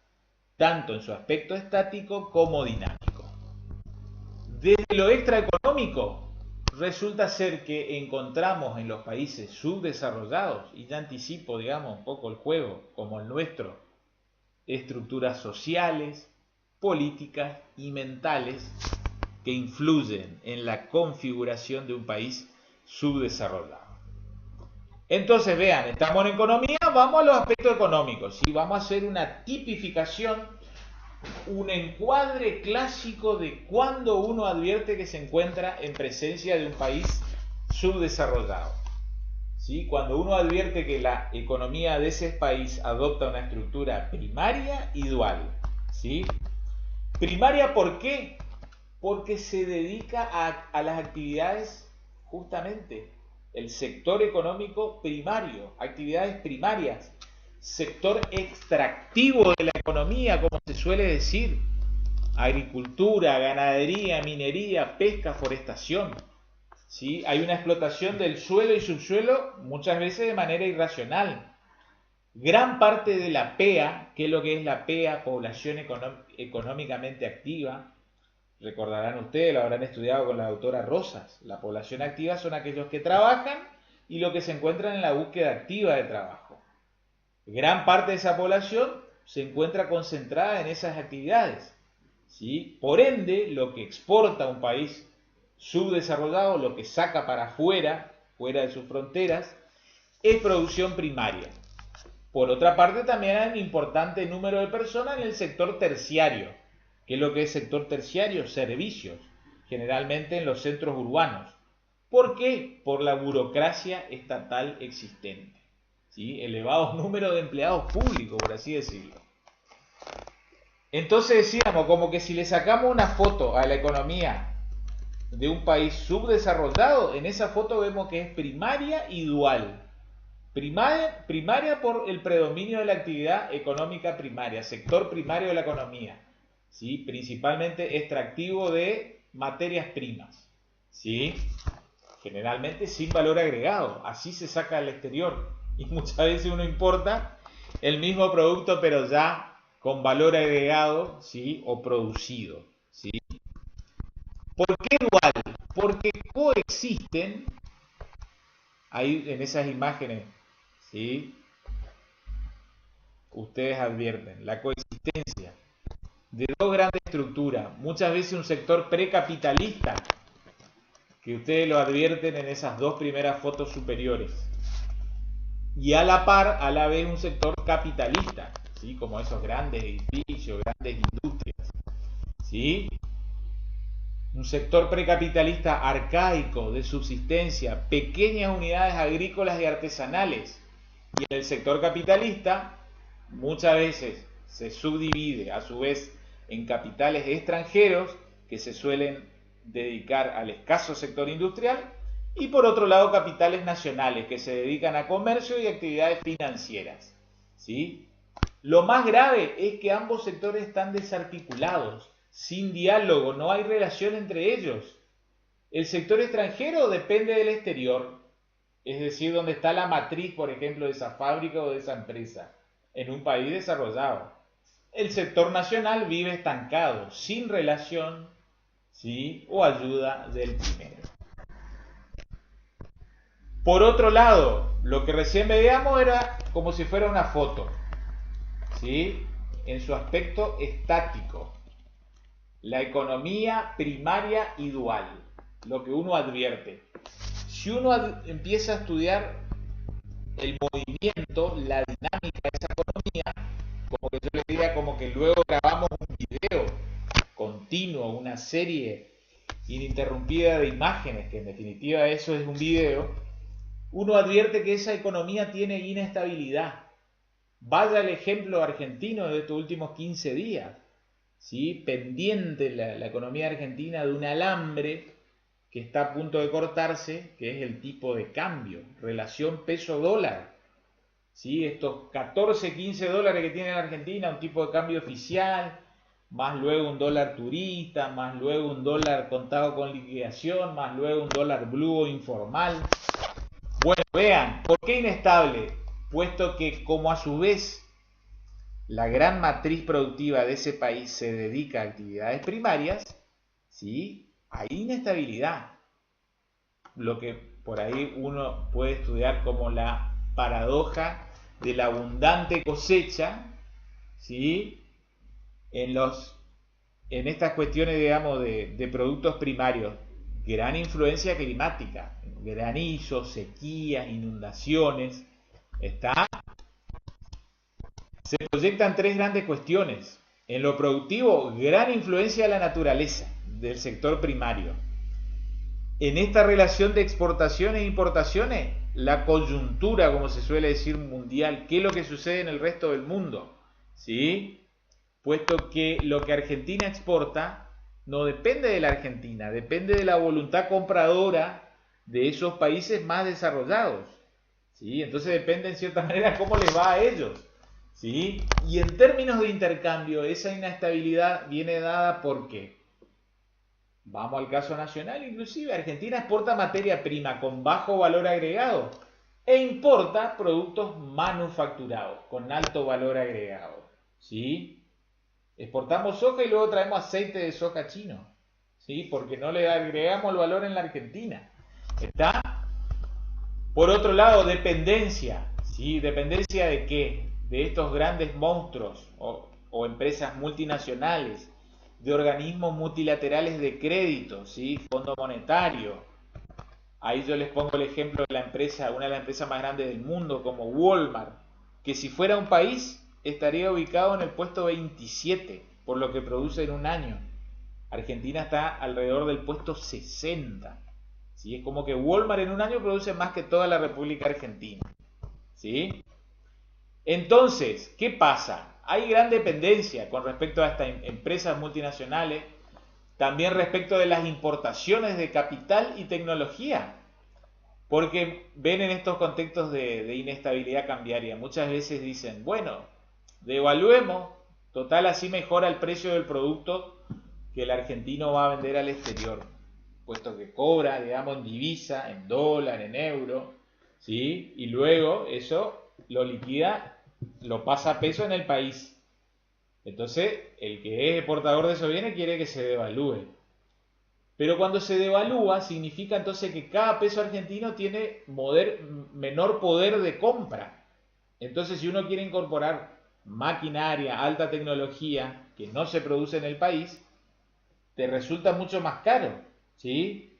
tanto en su aspecto estático como dinámico. Desde lo extraeconómico, resulta ser que encontramos en los países subdesarrollados, y ya anticipo, digamos, un poco el juego, como el nuestro, estructuras sociales, políticas y mentales que influyen en la configuración de un país subdesarrollado. Entonces, vean, estamos en economía, vamos a los aspectos económicos y vamos a hacer una tipificación, un encuadre clásico de cuando uno advierte que se encuentra en presencia de un país subdesarrollado. ¿Sí? Cuando uno advierte que la economía de ese país adopta una estructura primaria y dual. ¿Sí? Primaria, ¿por qué? Porque se dedica a las actividades justamente el sector económico primario, actividades primarias, sector extractivo de la economía, como se suele decir, agricultura, ganadería, minería, pesca, forestación. ¿Sí? Hay una explotación del suelo y subsuelo muchas veces de manera irracional. Gran parte de la PEA, que es lo que es la PEA, población económicamente activa, recordarán ustedes, lo habrán estudiado con la doctora Rosas. La población activa son aquellos que trabajan y los que se encuentran en la búsqueda activa de trabajo. Gran parte de esa población se encuentra concentrada en esas actividades. ¿Sí? Por ende, lo que exporta un país subdesarrollado, lo que saca para afuera, fuera de sus fronteras, es producción primaria. Por otra parte, también hay un importante número de personas en el sector terciario. ¿Qué es lo que es sector terciario? Servicios, generalmente en los centros urbanos. ¿Por qué? Por la burocracia estatal existente. ¿Sí? Elevados números de empleados públicos, por así decirlo. Entonces decíamos, como que si le sacamos una foto a la economía de un país subdesarrollado, en esa foto vemos que es primaria y dual. Primaria por el predominio de la actividad económica primaria, sector primario de la economía, ¿sí? Principalmente extractivo de materias primas, ¿sí? Generalmente sin valor agregado, así se saca al exterior y muchas veces uno importa el mismo producto pero ya con valor agregado, ¿sí? O producido, ¿sí? ¿Por qué dual? Porque coexisten ahí en esas imágenes, ¿sí? Ustedes advierten la coexistencia de dos grandes estructuras, muchas veces un sector precapitalista, que ustedes lo advierten en esas dos primeras fotos superiores, y a la par, a la vez, un sector capitalista, ¿sí? Como esos grandes edificios, grandes industrias, ¿sí? Un sector precapitalista arcaico, de subsistencia, pequeñas unidades agrícolas y artesanales. Y en el sector capitalista, muchas veces se subdivide a su vez en capitales extranjeros que se suelen dedicar al escaso sector industrial y por otro lado capitales nacionales que se dedican a comercio y actividades financieras, ¿sí? Lo más grave es que ambos sectores están desarticulados, sin diálogo, no hay relación entre ellos. El sector extranjero depende del exterior, es decir, donde está la matriz, por ejemplo, de esa fábrica o de esa empresa, en un país desarrollado. El sector nacional vive estancado, sin relación, ¿sí? O ayuda del primero. Por otro lado, lo que recién veíamos era como si fuera una foto, ¿sí? En su aspecto estático. La economía primaria y dual, lo que uno advierte. Si uno empieza a estudiar el movimiento, la dinámica de esa economía, como que yo les diría, como que luego grabamos un video continuo, una serie ininterrumpida de imágenes, que en definitiva eso es un video, uno advierte que esa economía tiene inestabilidad. Vaya el ejemplo argentino de estos últimos 15 días, ¿sí? Pendiente la economía argentina de un alambre que está a punto de cortarse, que es el tipo de cambio, relación peso-dólar. ¿Sí? Estos 14, 15 dólares que tiene la Argentina, un tipo de cambio oficial, más luego un dólar turista, más luego un dólar contado con liquidación, más luego un dólar blue o informal. Bueno, vean, ¿por qué inestable? Puesto que como a su vez la gran matriz productiva de ese país se dedica a actividades primarias, ¿sí? Hay inestabilidad. Lo que por ahí uno puede estudiar como la paradoja de la abundante cosecha, ¿sí? En estas cuestiones, digamos, de productos primarios, gran influencia climática, granizos, sequías, inundaciones, se proyectan tres grandes cuestiones. En lo productivo, gran influencia de la naturaleza, del sector primario. En esta relación de exportaciones e importaciones, la coyuntura, como se suele decir, mundial, ¿qué es lo que sucede en el resto del mundo? ¿Sí? Puesto que lo que Argentina exporta no depende de la Argentina, depende de la voluntad compradora de esos países más desarrollados, ¿sí? Entonces depende en cierta manera cómo les va a ellos, ¿sí? Y en términos de intercambio, esa inestabilidad viene dada por qué. Vamos al caso nacional, inclusive Argentina exporta materia prima con bajo valor agregado e importa productos manufacturados con alto valor agregado, ¿sí? Exportamos soja y luego traemos aceite de soja chino, ¿sí? Porque no le agregamos el valor en la Argentina. ¿Está? Por otro lado, dependencia, ¿sí? ¿Dependencia de qué? De estos grandes monstruos o empresas multinacionales, de organismos multilaterales de crédito, ¿sí? Fondo Monetario. Ahí yo les pongo el ejemplo de la empresa, una de las empresas más grandes del mundo, como Walmart, que si fuera un país estaría ubicado en el puesto 27 por lo que produce en un año. Argentina está alrededor del puesto 60. ¿Sí? Es como que Walmart en un año produce más que toda la República Argentina. ¿Sí? Entonces, ¿qué pasa? Hay gran dependencia con respecto a estas empresas multinacionales, también respecto de las importaciones de capital y tecnología. Porque ven en estos contextos de inestabilidad cambiaria, muchas veces dicen, bueno, devaluemos, total así mejora el precio del producto que el argentino va a vender al exterior, puesto que cobra, digamos, en divisa, en dólar, en euro, ¿sí? Y luego eso lo liquida, lo pasa a peso en el país. Entonces, el que es exportador de esos bienes quiere que se devalúe. Pero cuando se devalúa, significa entonces que cada peso argentino tiene menor poder de compra. Entonces, si uno quiere incorporar maquinaria, alta tecnología, que no se produce en el país, te resulta mucho más caro. ¿Sí?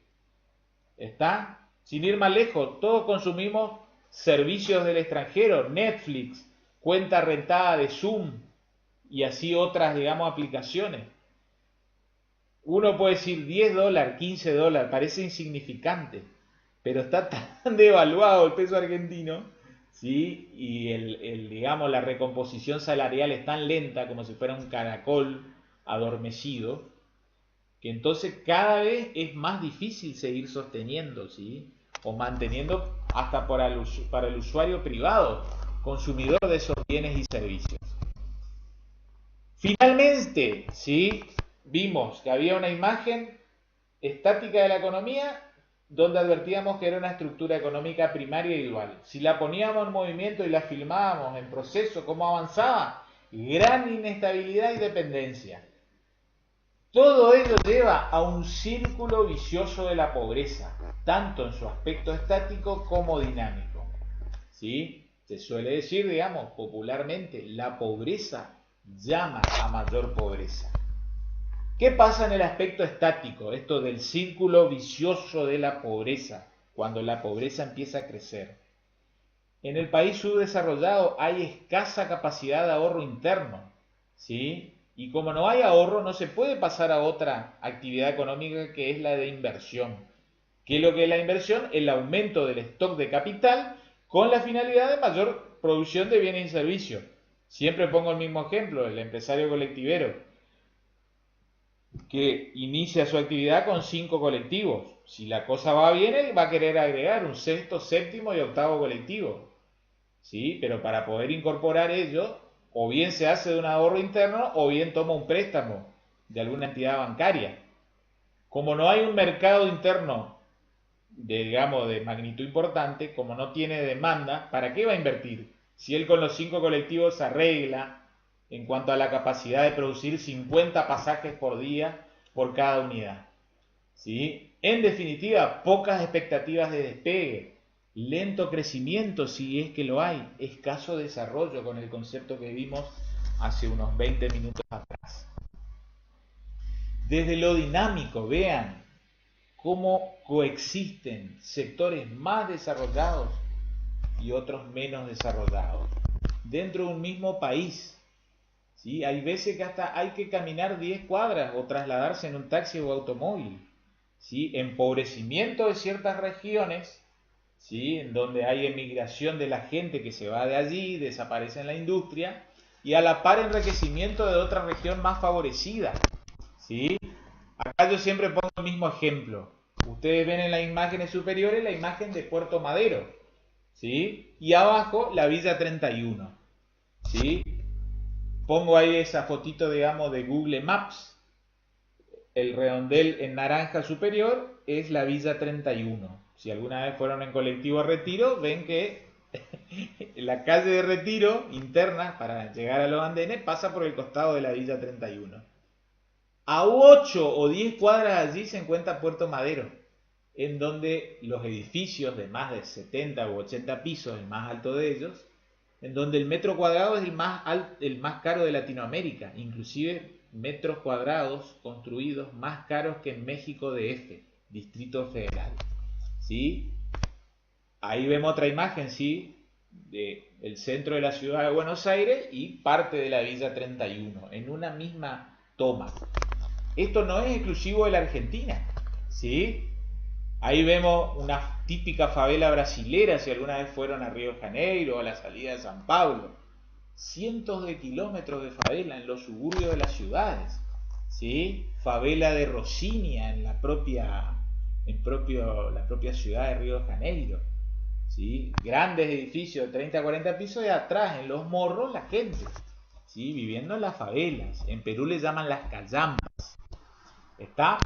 ¿Está? Sin ir más lejos, todos consumimos servicios del extranjero, Netflix, cuenta rentada de Zoom y así otras, digamos, aplicaciones. Uno puede decir $10, $15, parece insignificante, pero está tan devaluado el peso argentino, ¿sí? Y digamos, la recomposición salarial es tan lenta como si fuera un caracol adormecido, que entonces cada vez es más difícil seguir sosteniendo, ¿sí? O manteniendo hasta para el usuario privado, consumidor de esos bienes y servicios. Finalmente, ¿sí? Vimos que había una imagen estática de la economía donde advertíamos que era una estructura económica primaria y dual. Si la poníamos en movimiento y la filmábamos en proceso, cómo avanzaba, gran inestabilidad y dependencia. Todo ello lleva a un círculo vicioso de la pobreza, tanto en su aspecto estático como dinámico. ¿Sí? Se suele decir, digamos, popularmente, la pobreza llama a mayor pobreza. ¿Qué pasa en el aspecto estático? Esto del círculo vicioso de la pobreza, cuando la pobreza empieza a crecer. En el país subdesarrollado hay escasa capacidad de ahorro interno, ¿sí? Y como no hay ahorro, no se puede pasar a otra actividad económica que es la de inversión. ¿Qué es lo que es la inversión? El aumento del stock de capital con la finalidad de mayor producción de bienes y servicios. Siempre pongo el mismo ejemplo, el empresario colectivero, que inicia su actividad con 5 colectivos. Si la cosa va bien, él va a querer agregar un sexto, séptimo y octavo colectivo. ¿Sí? Pero para poder incorporar ello, o bien se hace de un ahorro interno, o bien toma un préstamo de alguna entidad bancaria. Como no hay un mercado interno digamos, de magnitud importante, como no tiene demanda, ¿para qué va a invertir? Si él con los 5 colectivos arregla en cuanto a la capacidad de producir 50 pasajes por día por cada unidad. ¿Sí? En definitiva, pocas expectativas de despegue, lento crecimiento si es que lo hay, escaso desarrollo con el concepto que vimos hace unos 20 minutos atrás. Desde lo dinámico, vean cómo coexisten sectores más desarrollados y otros menos desarrollados dentro de un mismo país. ¿Sí? Hay veces que hasta hay que caminar 10 cuadras o trasladarse en un taxi o automóvil. ¿Sí? Empobrecimiento de ciertas regiones, ¿sí? En donde hay emigración de la gente que se va de allí, desaparece en la industria, y a la par enriquecimiento de otra región más favorecida. ¿Sí? Acá yo siempre pongo el mismo ejemplo. Ustedes ven en las imágenes superiores la imagen de Puerto Madero, ¿sí? Y abajo la Villa 31, ¿sí? Pongo ahí esa fotito, digamos, de Google Maps. El redondel en naranja superior es la Villa 31. Si alguna vez fueron en colectivo a Retiro, ven que la calle de Retiro interna para llegar a los andenes pasa por el costado de la Villa 31. A 8 o 10 cuadras allí se encuentra Puerto Madero, en donde los edificios de más de 70 u 80 pisos, el más alto de ellos, en donde el metro cuadrado es el más caro de Latinoamérica, inclusive metros cuadrados construidos más caros que en México DF, Distrito Federal. ¿Sí? Ahí vemos otra imagen, ¿sí? Del centro de la ciudad de Buenos Aires y parte de la Villa 31, en una misma toma. Esto no es exclusivo de la Argentina, ¿sí? Ahí vemos una típica favela brasilera, si alguna vez fueron a Río de Janeiro o a la salida de San Pablo. Cientos de kilómetros de favela en los suburbios de las ciudades, ¿sí? Favela de Rosinia en la propia ciudad de Río de Janeiro. ¿Sí? Grandes edificios de 30 a 40 pisos y atrás, en los morros, la gente. ¿Sí? Viviendo en las favelas. En Perú le llaman las callampas. ¿Está?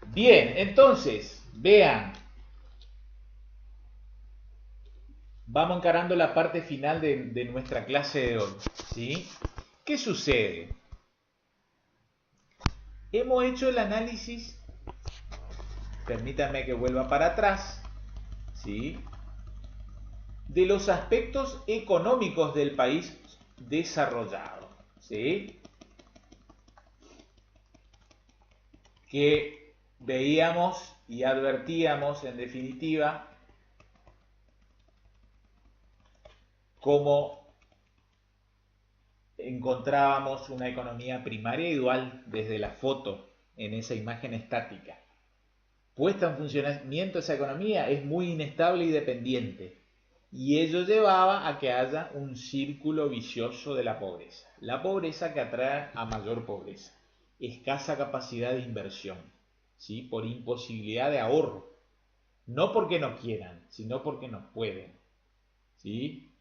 Bien, entonces, vean. Vamos encarando la parte final de nuestra clase de hoy. ¿Sí? ¿Qué sucede? Hemos hecho el análisis, permítanme que vuelva para atrás, ¿sí? De los aspectos económicos del país desarrollado, ¿sí? Que veíamos y advertíamos, en definitiva, cómo encontrábamos una economía primaria y dual desde la foto en esa imagen estática. Puesta en funcionamiento esa economía es muy inestable y dependiente, y ello llevaba a que haya un círculo vicioso de la pobreza. La pobreza que atrae a mayor pobreza, escasa capacidad de inversión, ¿sí? Por imposibilidad de ahorro, no porque no quieran, sino porque no pueden, ¿sí?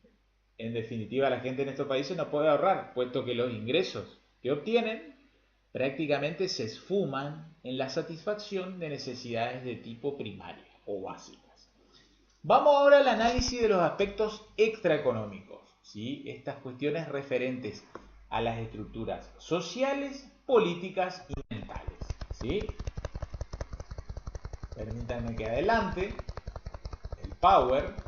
En definitiva, la gente en estos países no puede ahorrar, puesto que los ingresos que obtienen prácticamente se esfuman en la satisfacción de necesidades de tipo primaria o básicas. Vamos ahora al análisis de los aspectos extraeconómicos, ¿sí? Estas cuestiones referentes a las estructuras sociales, políticas y mentales, ¿sí? Permítanme que adelante el Power.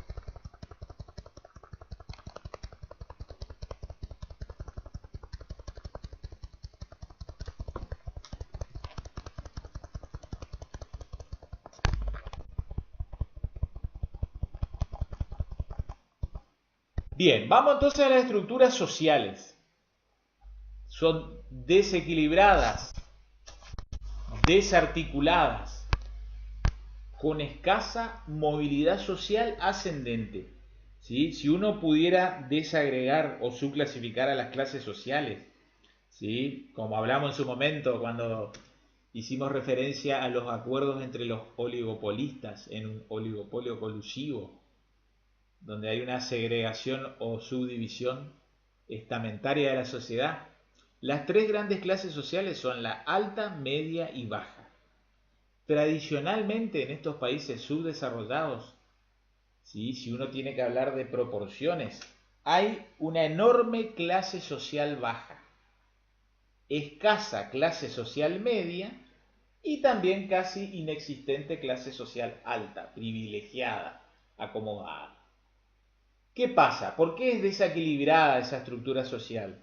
Bien, vamos entonces a las estructuras sociales. Son desequilibradas, desarticuladas, con escasa movilidad social ascendente. ¿Sí? Si uno pudiera desagregar o subclasificar a las clases sociales, ¿sí? Como hablamos en su momento cuando hicimos referencia a los acuerdos entre los oligopolistas en un oligopolio colusivo, donde hay una segregación o subdivisión estamentaria de la sociedad. Las tres grandes clases sociales son la alta, media y baja. Tradicionalmente en estos países subdesarrollados, ¿sí? Si uno tiene que hablar de proporciones, hay una enorme clase social baja, escasa clase social media y también casi inexistente clase social alta, privilegiada, acomodada. ¿Qué pasa? ¿Por qué es desequilibrada esa estructura social?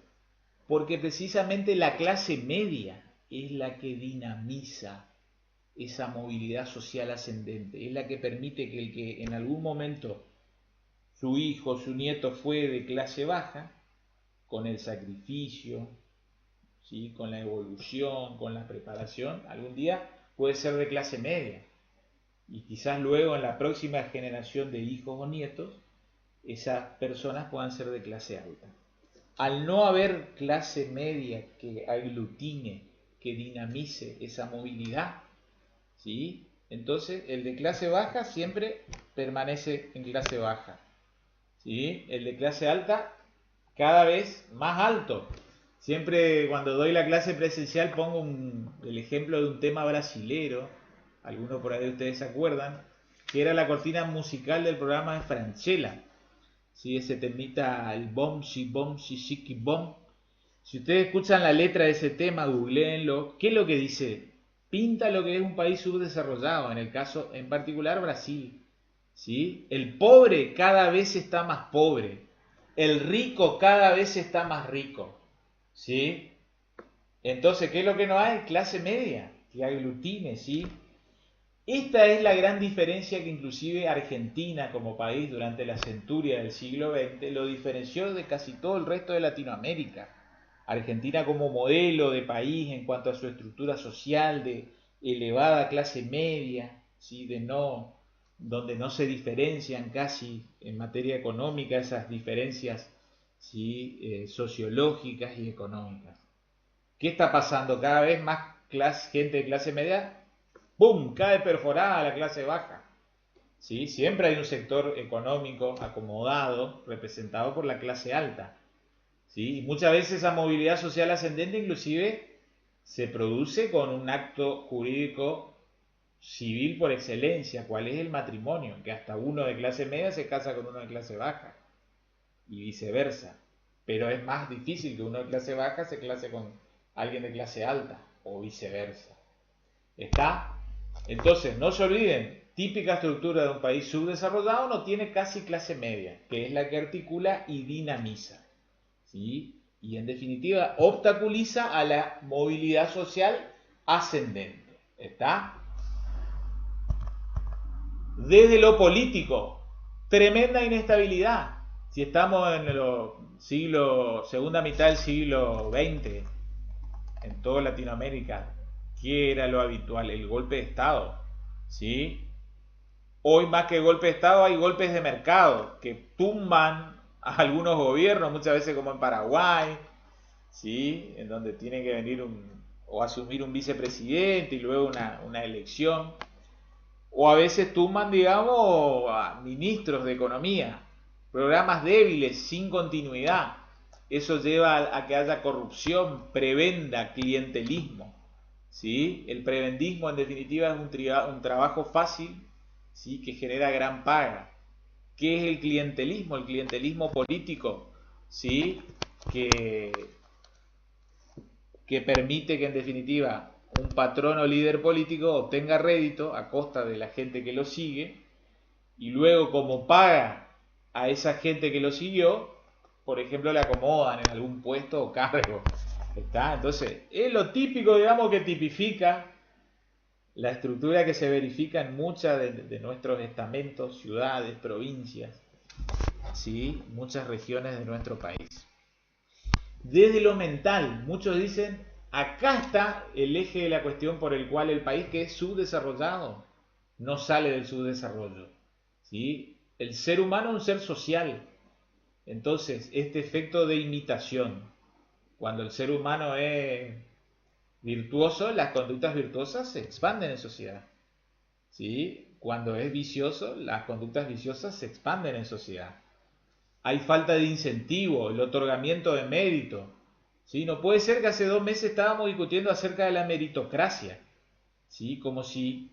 Porque precisamente la clase media es la que dinamiza esa movilidad social ascendente, es la que permite que el que en algún momento su hijo, su nieto fue de clase baja, con el sacrificio, ¿sí? Con la evolución, con la preparación, algún día puede ser de clase media. Y quizás luego en la próxima generación de hijos o nietos, esas personas puedan ser de clase alta. Al no haber clase media que aglutine, que dinamice esa movilidad, ¿sí? Entonces el de clase baja siempre permanece en clase baja, ¿sí? El de clase alta cada vez más alto. Siempre cuando doy la clase presencial pongo el ejemplo de un tema brasilero, algunos por ahí de ustedes se acuerdan, que era la cortina musical del programa de Franchella. ¿Sí? Ese temita, el bom, si bom, si shiki bom. Si ustedes escuchan la letra de ese tema, googleenlo. ¿Qué es lo que dice? Pinta lo que es un país subdesarrollado, en el caso en particular Brasil. ¿Sí? El pobre cada vez está más pobre. El rico cada vez está más rico. ¿Sí? Entonces, ¿qué es lo que no hay? Clase media, que aglutine, ¿sí? Esta es la gran diferencia que inclusive Argentina como país durante la centuria del siglo XX lo diferenció de casi todo el resto de Latinoamérica. Argentina como modelo de país en cuanto a su estructura social de elevada clase media, ¿sí? Donde no se diferencian casi en materia económica esas diferencias, ¿sí? Sociológicas y económicas. ¿Qué está pasando? Cada vez más gente de clase media ¡pum!, cae perforada la clase baja. ¿Sí? Siempre hay un sector económico acomodado representado por la clase alta. ¿Sí? Y muchas veces esa movilidad social ascendente inclusive se produce con un acto jurídico civil por excelencia, cuál es el matrimonio, que hasta uno de clase media se casa con uno de clase baja y viceversa. Pero es más difícil que uno de clase baja se clase con alguien de clase alta o viceversa. ¿Está? Entonces, no se olviden, típica estructura de un país subdesarrollado no tiene casi clase media, que es la que articula y dinamiza. ¿Sí? Y en definitiva obstaculiza a la movilidad social ascendente. ¿Está? Desde lo político, tremenda inestabilidad. Si estamos en el segunda mitad del siglo XX, en toda Latinoamérica, ¿qué era lo habitual? El golpe de Estado. ¿Sí? Hoy más que golpe de Estado hay golpes de mercado que tumban a algunos gobiernos, muchas veces como en Paraguay, ¿sí? En donde tiene que venir o asumir un vicepresidente y luego una elección. O a veces tumban, digamos, a ministros de economía, programas débiles, sin continuidad. Eso lleva a que haya corrupción, prebenda, clientelismo. ¿Sí? El prebendismo en definitiva es un trabajo fácil, ¿sí? Que genera gran paga. ¿Qué es el clientelismo? El clientelismo político, ¿sí? que, que permite que en definitiva un patrón o líder político obtenga rédito a costa de la gente que lo sigue y luego como paga a esa gente que lo siguió, por ejemplo, le acomodan en algún puesto o cargo. ¿Está? Entonces, es lo típico, digamos, que tipifica la estructura que se verifica en muchas de nuestros estamentos, ciudades, provincias, ¿sí? Muchas regiones de nuestro país. Desde lo mental, muchos dicen, acá está el eje de la cuestión por el cual el país que es subdesarrollado no sale del subdesarrollo. ¿Sí? El ser humano es un ser social. Entonces, este efecto de imitación, cuando el ser humano es virtuoso, las conductas virtuosas se expanden en sociedad. ¿Sí? Cuando es vicioso, las conductas viciosas se expanden en sociedad. Hay falta de incentivo, el otorgamiento de mérito. ¿Sí? No puede ser que hace 2 meses estábamos discutiendo acerca de la meritocracia, ¿sí? Como si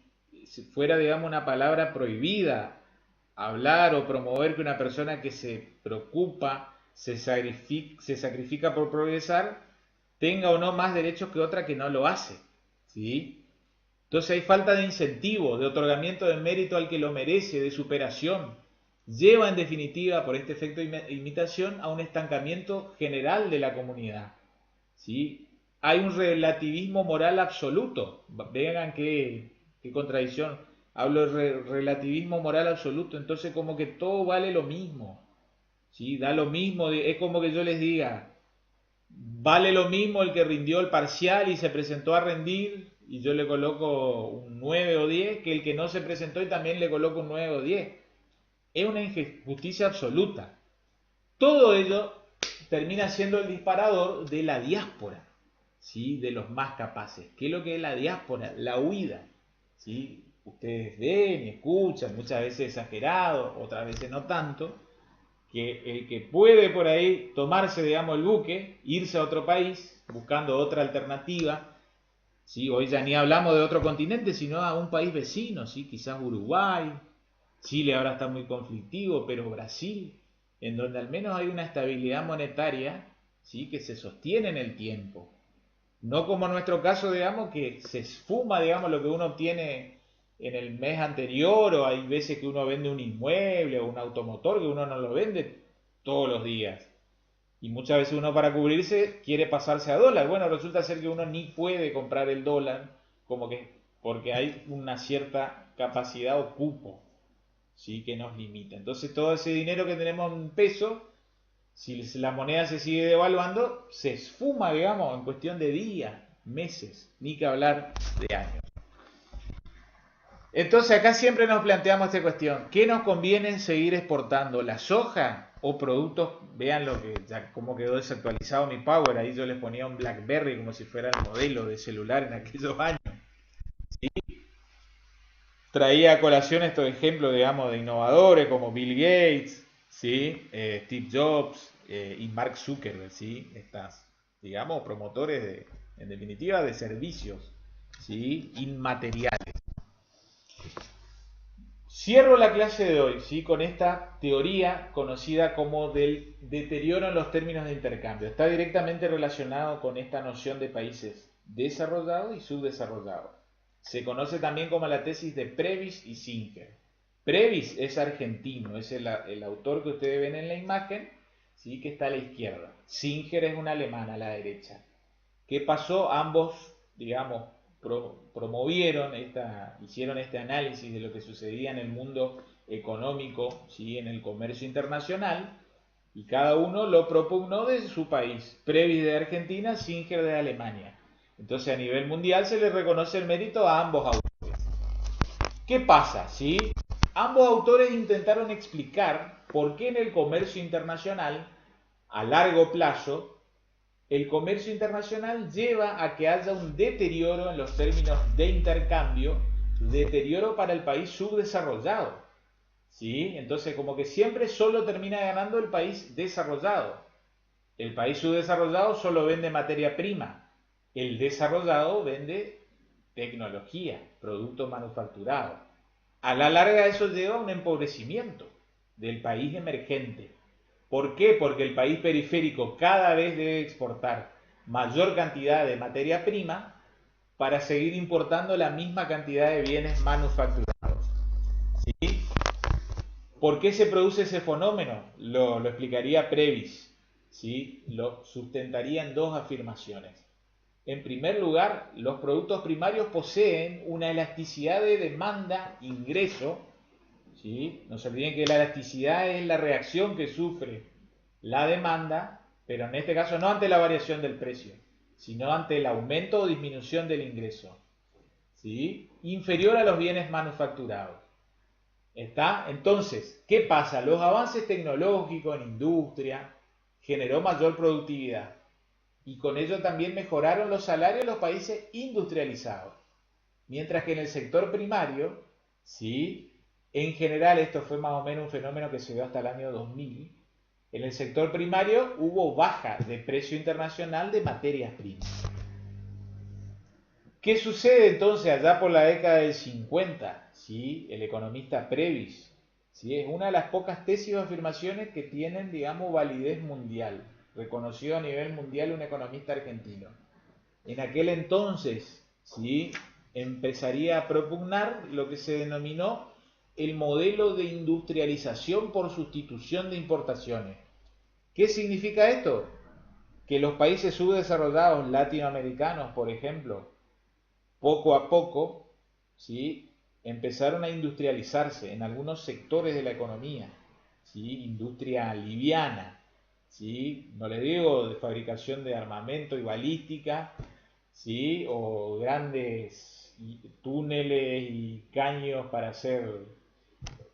fuera, digamos, una palabra prohibida hablar o promover que una persona que se preocupa, se sacrifica por progresar, tenga o no más derechos que otra que no lo hace. ¿Sí? Entonces hay falta de incentivo, de otorgamiento de mérito al que lo merece, de superación. Lleva en definitiva, por este efecto de imitación, a un estancamiento general de la comunidad. ¿Sí? Hay un relativismo moral absoluto. Vean qué contradicción. Hablo de relativismo moral absoluto. Entonces como que todo vale lo mismo. ¿Sí? Da lo mismo. Es como que yo les diga, vale lo mismo el que rindió el parcial y se presentó a rendir y yo le coloco un 9 o 10 que el que no se presentó y también le coloco un 9 o 10. Es una injusticia absoluta. Todo ello termina siendo el disparador de la diáspora, ¿sí? De los más capaces. ¿Qué es lo que es la diáspora? La huida. ¿Sí? Ustedes ven y escuchan, muchas veces exagerado, otras veces no tanto, que el que puede por ahí tomarse, digamos, el buque, irse a otro país, buscando otra alternativa, ¿sí? Hoy ya ni hablamos de otro continente, sino a un país vecino, ¿sí? Quizás Uruguay, Chile ahora está muy conflictivo, pero Brasil, en donde al menos hay una estabilidad monetaria, ¿sí? Que se sostiene en el tiempo. No como en nuestro caso, digamos, que se esfuma, digamos, lo que uno obtiene en el mes anterior, o hay veces que uno vende un inmueble o un automotor que uno no lo vende todos los días. Y muchas veces uno para cubrirse quiere pasarse a dólar. Bueno, resulta ser que uno ni puede comprar el dólar, como que porque hay una cierta capacidad o cupo, ¿sí? Que nos limita. Entonces todo ese dinero que tenemos en peso, si la moneda se sigue devaluando, se esfuma, digamos, en cuestión de días, meses, ni que hablar de años. Entonces acá siempre nos planteamos esta cuestión. ¿Qué nos conviene seguir exportando? ¿La soja o productos? Vean lo que ya cómo quedó desactualizado mi Power. Ahí yo les ponía un BlackBerry como si fuera el modelo de celular en aquellos años. ¿Sí? traía a colación estos ejemplos, digamos, de innovadores como Bill Gates, ¿sí? Steve Jobs y Mark Zuckerberg, ¿sí? Estas, digamos, promotores de, en definitiva, de servicios, ¿sí? Inmateriales. Cierro la clase de hoy, ¿sí? Con esta teoría conocida como del deterioro en los términos de intercambio. Está directamente relacionado con esta noción de países desarrollados y subdesarrollados. Se conoce también como la tesis de Previs y Singer. Previs es argentino, es el autor que ustedes ven en la imagen, ¿sí? Que está a la izquierda. Singer es un alemán a la derecha. ¿Qué pasó? Ambos, digamos, promovieron hicieron este análisis de lo que sucedía en el mundo económico, ¿sí? En el comercio internacional, y cada uno lo propugnó desde su país. Previs de Argentina, Singer de Alemania. Entonces a nivel mundial se le reconoce el mérito a ambos autores. ¿Qué pasa? ¿Sí? Ambos autores intentaron explicar por qué en el comercio internacional, a largo plazo, el comercio internacional lleva a que haya un deterioro en los términos de intercambio, deterioro para el país subdesarrollado. ¿Sí? Entonces, como que siempre solo termina ganando el país desarrollado. El país subdesarrollado solo vende materia prima. El desarrollado vende tecnología, productos manufacturados. A la larga eso lleva a un empobrecimiento del país emergente. ¿Por qué? Porque el país periférico cada vez debe exportar mayor cantidad de materia prima para seguir importando la misma cantidad de bienes manufacturados. ¿Sí? ¿Por qué se produce ese fenómeno? Lo explicaría Previs. ¿Sí? Lo sustentaría en dos afirmaciones. En primer lugar, los productos primarios poseen una elasticidad de demanda-ingreso. ¿Sí? No se olviden que la elasticidad es la reacción que sufre la demanda, pero en este caso no ante la variación del precio, sino ante el aumento o disminución del ingreso, ¿sí? Inferior a los bienes manufacturados. ¿Está? Entonces, ¿qué pasa? Los avances tecnológicos en industria generó mayor productividad y con ello también mejoraron los salarios en los países industrializados. Mientras que en el sector primario, ¿sí? En general esto fue más o menos un fenómeno que se dio hasta el año 2000, en el sector primario hubo baja de precio internacional de materias primas. ¿Qué sucede entonces allá por la década del 50? ¿Sí? El economista Previs, ¿sí? Es una de las pocas tesis o afirmaciones que tienen, digamos, validez mundial, reconocido a nivel mundial un economista argentino. En aquel entonces, ¿sí? Empezaría a propugnar lo que se denominó el modelo de industrialización por sustitución de importaciones. ¿Qué significa esto? Que los países subdesarrollados latinoamericanos, por ejemplo, poco a poco, ¿sí? Empezaron a industrializarse en algunos sectores de la economía, ¿sí? Industria liviana, ¿sí? No les digo de fabricación de armamento y balística, ¿sí? O grandes túneles y caños para hacer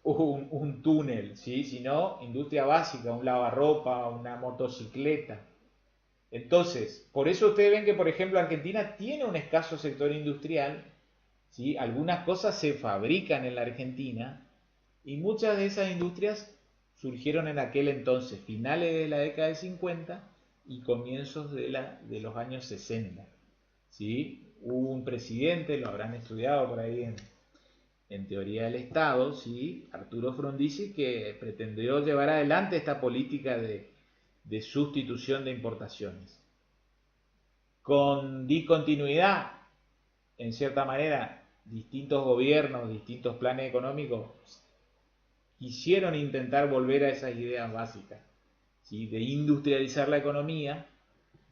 un túnel, ¿sí? Sino industria básica, un lavarropa, una motocicleta. Entonces, por eso ustedes ven que, por ejemplo, Argentina tiene un escaso sector industrial, ¿sí? Algunas cosas se fabrican en la Argentina y muchas de esas industrias surgieron en aquel entonces, finales de la década de 50 y comienzos de los años 60. ¿Sí? Hubo un presidente, lo habrán estudiado por ahí en teoría del Estado, ¿sí? Arturo Frondizi, que pretendió llevar adelante esta política de sustitución de importaciones. Con discontinuidad, en cierta manera, distintos gobiernos, distintos planes económicos quisieron intentar volver a esas ideas básicas, ¿sí? De industrializar la economía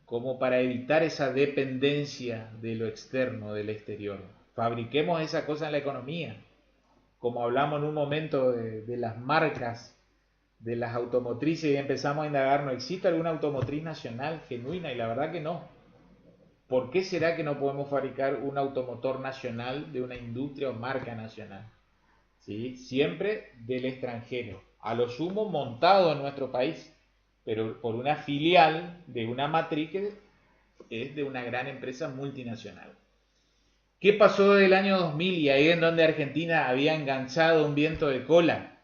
como para evitar esa dependencia de lo externo, del exterior. Fabriquemos esa cosa en la economía, como hablamos en un momento de las marcas de las automotrices y empezamos a indagar, ¿no existe alguna automotriz nacional genuina? Y la verdad que no. ¿Por qué será que no podemos fabricar un automotor nacional de una industria o marca nacional? ¿Sí? Siempre del extranjero, a lo sumo montado en nuestro país, pero por una filial de una matriz que es de una gran empresa multinacional. ¿Qué pasó del año 2000 y ahí en donde Argentina había enganchado un viento de cola?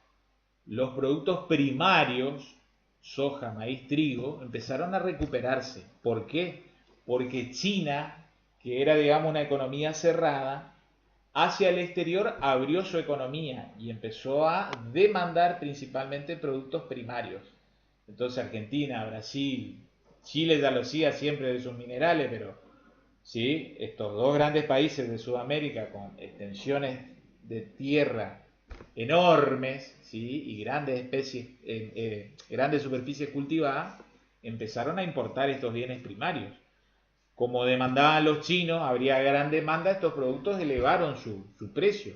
Los productos primarios, soja, maíz, trigo, empezaron a recuperarse. ¿Por qué? Porque China, que era, digamos, una economía cerrada, hacia el exterior abrió su economía y empezó a demandar principalmente productos primarios. Entonces Argentina, Brasil, Chile ya lo hacía siempre de sus minerales, pero sí, estos dos grandes países de Sudamérica con extensiones de tierra enormes, ¿sí? Y grandes especies, grandes superficies cultivadas, empezaron a importar estos bienes primarios. Como demandaban los chinos, habría gran demanda, estos productos elevaron su precio.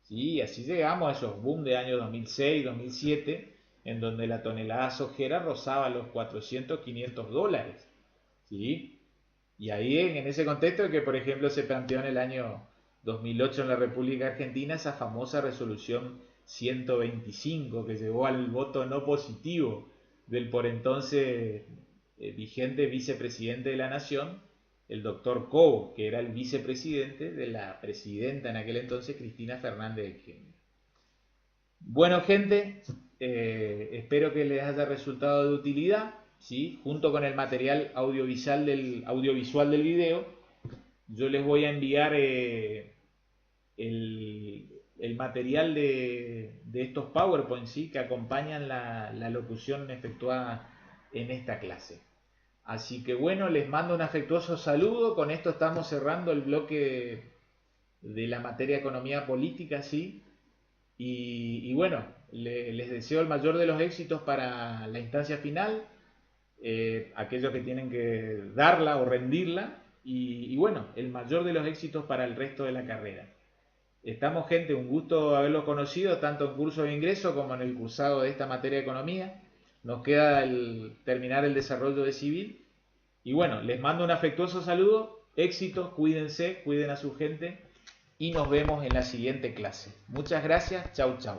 ¿Sí? Así llegamos a esos boom de años 2006, 2007, en donde la tonelada sojera rozaba los 400, 500 dólares. ¿Sí? Y ahí en ese contexto que, por ejemplo, se planteó en el año 2008 en la República Argentina esa famosa resolución 125 que llevó al voto no positivo del por entonces vigente vicepresidente de la Nación, el doctor Cobo, que era el vicepresidente de la presidenta en aquel entonces, Cristina Fernández de Kirchner. Bueno, gente, espero que les haya resultado de utilidad, ¿sí? Junto con el material audiovisual del video, yo les voy a enviar el material de estos PowerPoint, ¿sí? Que acompañan la locución efectuada en esta clase. Así que bueno, les mando un afectuoso saludo. Con esto estamos cerrando el bloque de la materia economía política, ¿sí? Y bueno, les deseo el mayor de los éxitos para la instancia final, aquellos que tienen que darla o rendirla, y bueno, el mayor de los éxitos para el resto de la carrera. Estamos, gente, un gusto haberlos conocido, tanto en curso de ingreso como en el cursado de esta materia de economía. Nos queda terminar el desarrollo de civil. Y bueno, les mando un afectuoso saludo, éxitos, cuídense, cuiden a su gente y nos vemos en la siguiente clase. Muchas gracias, chau chau.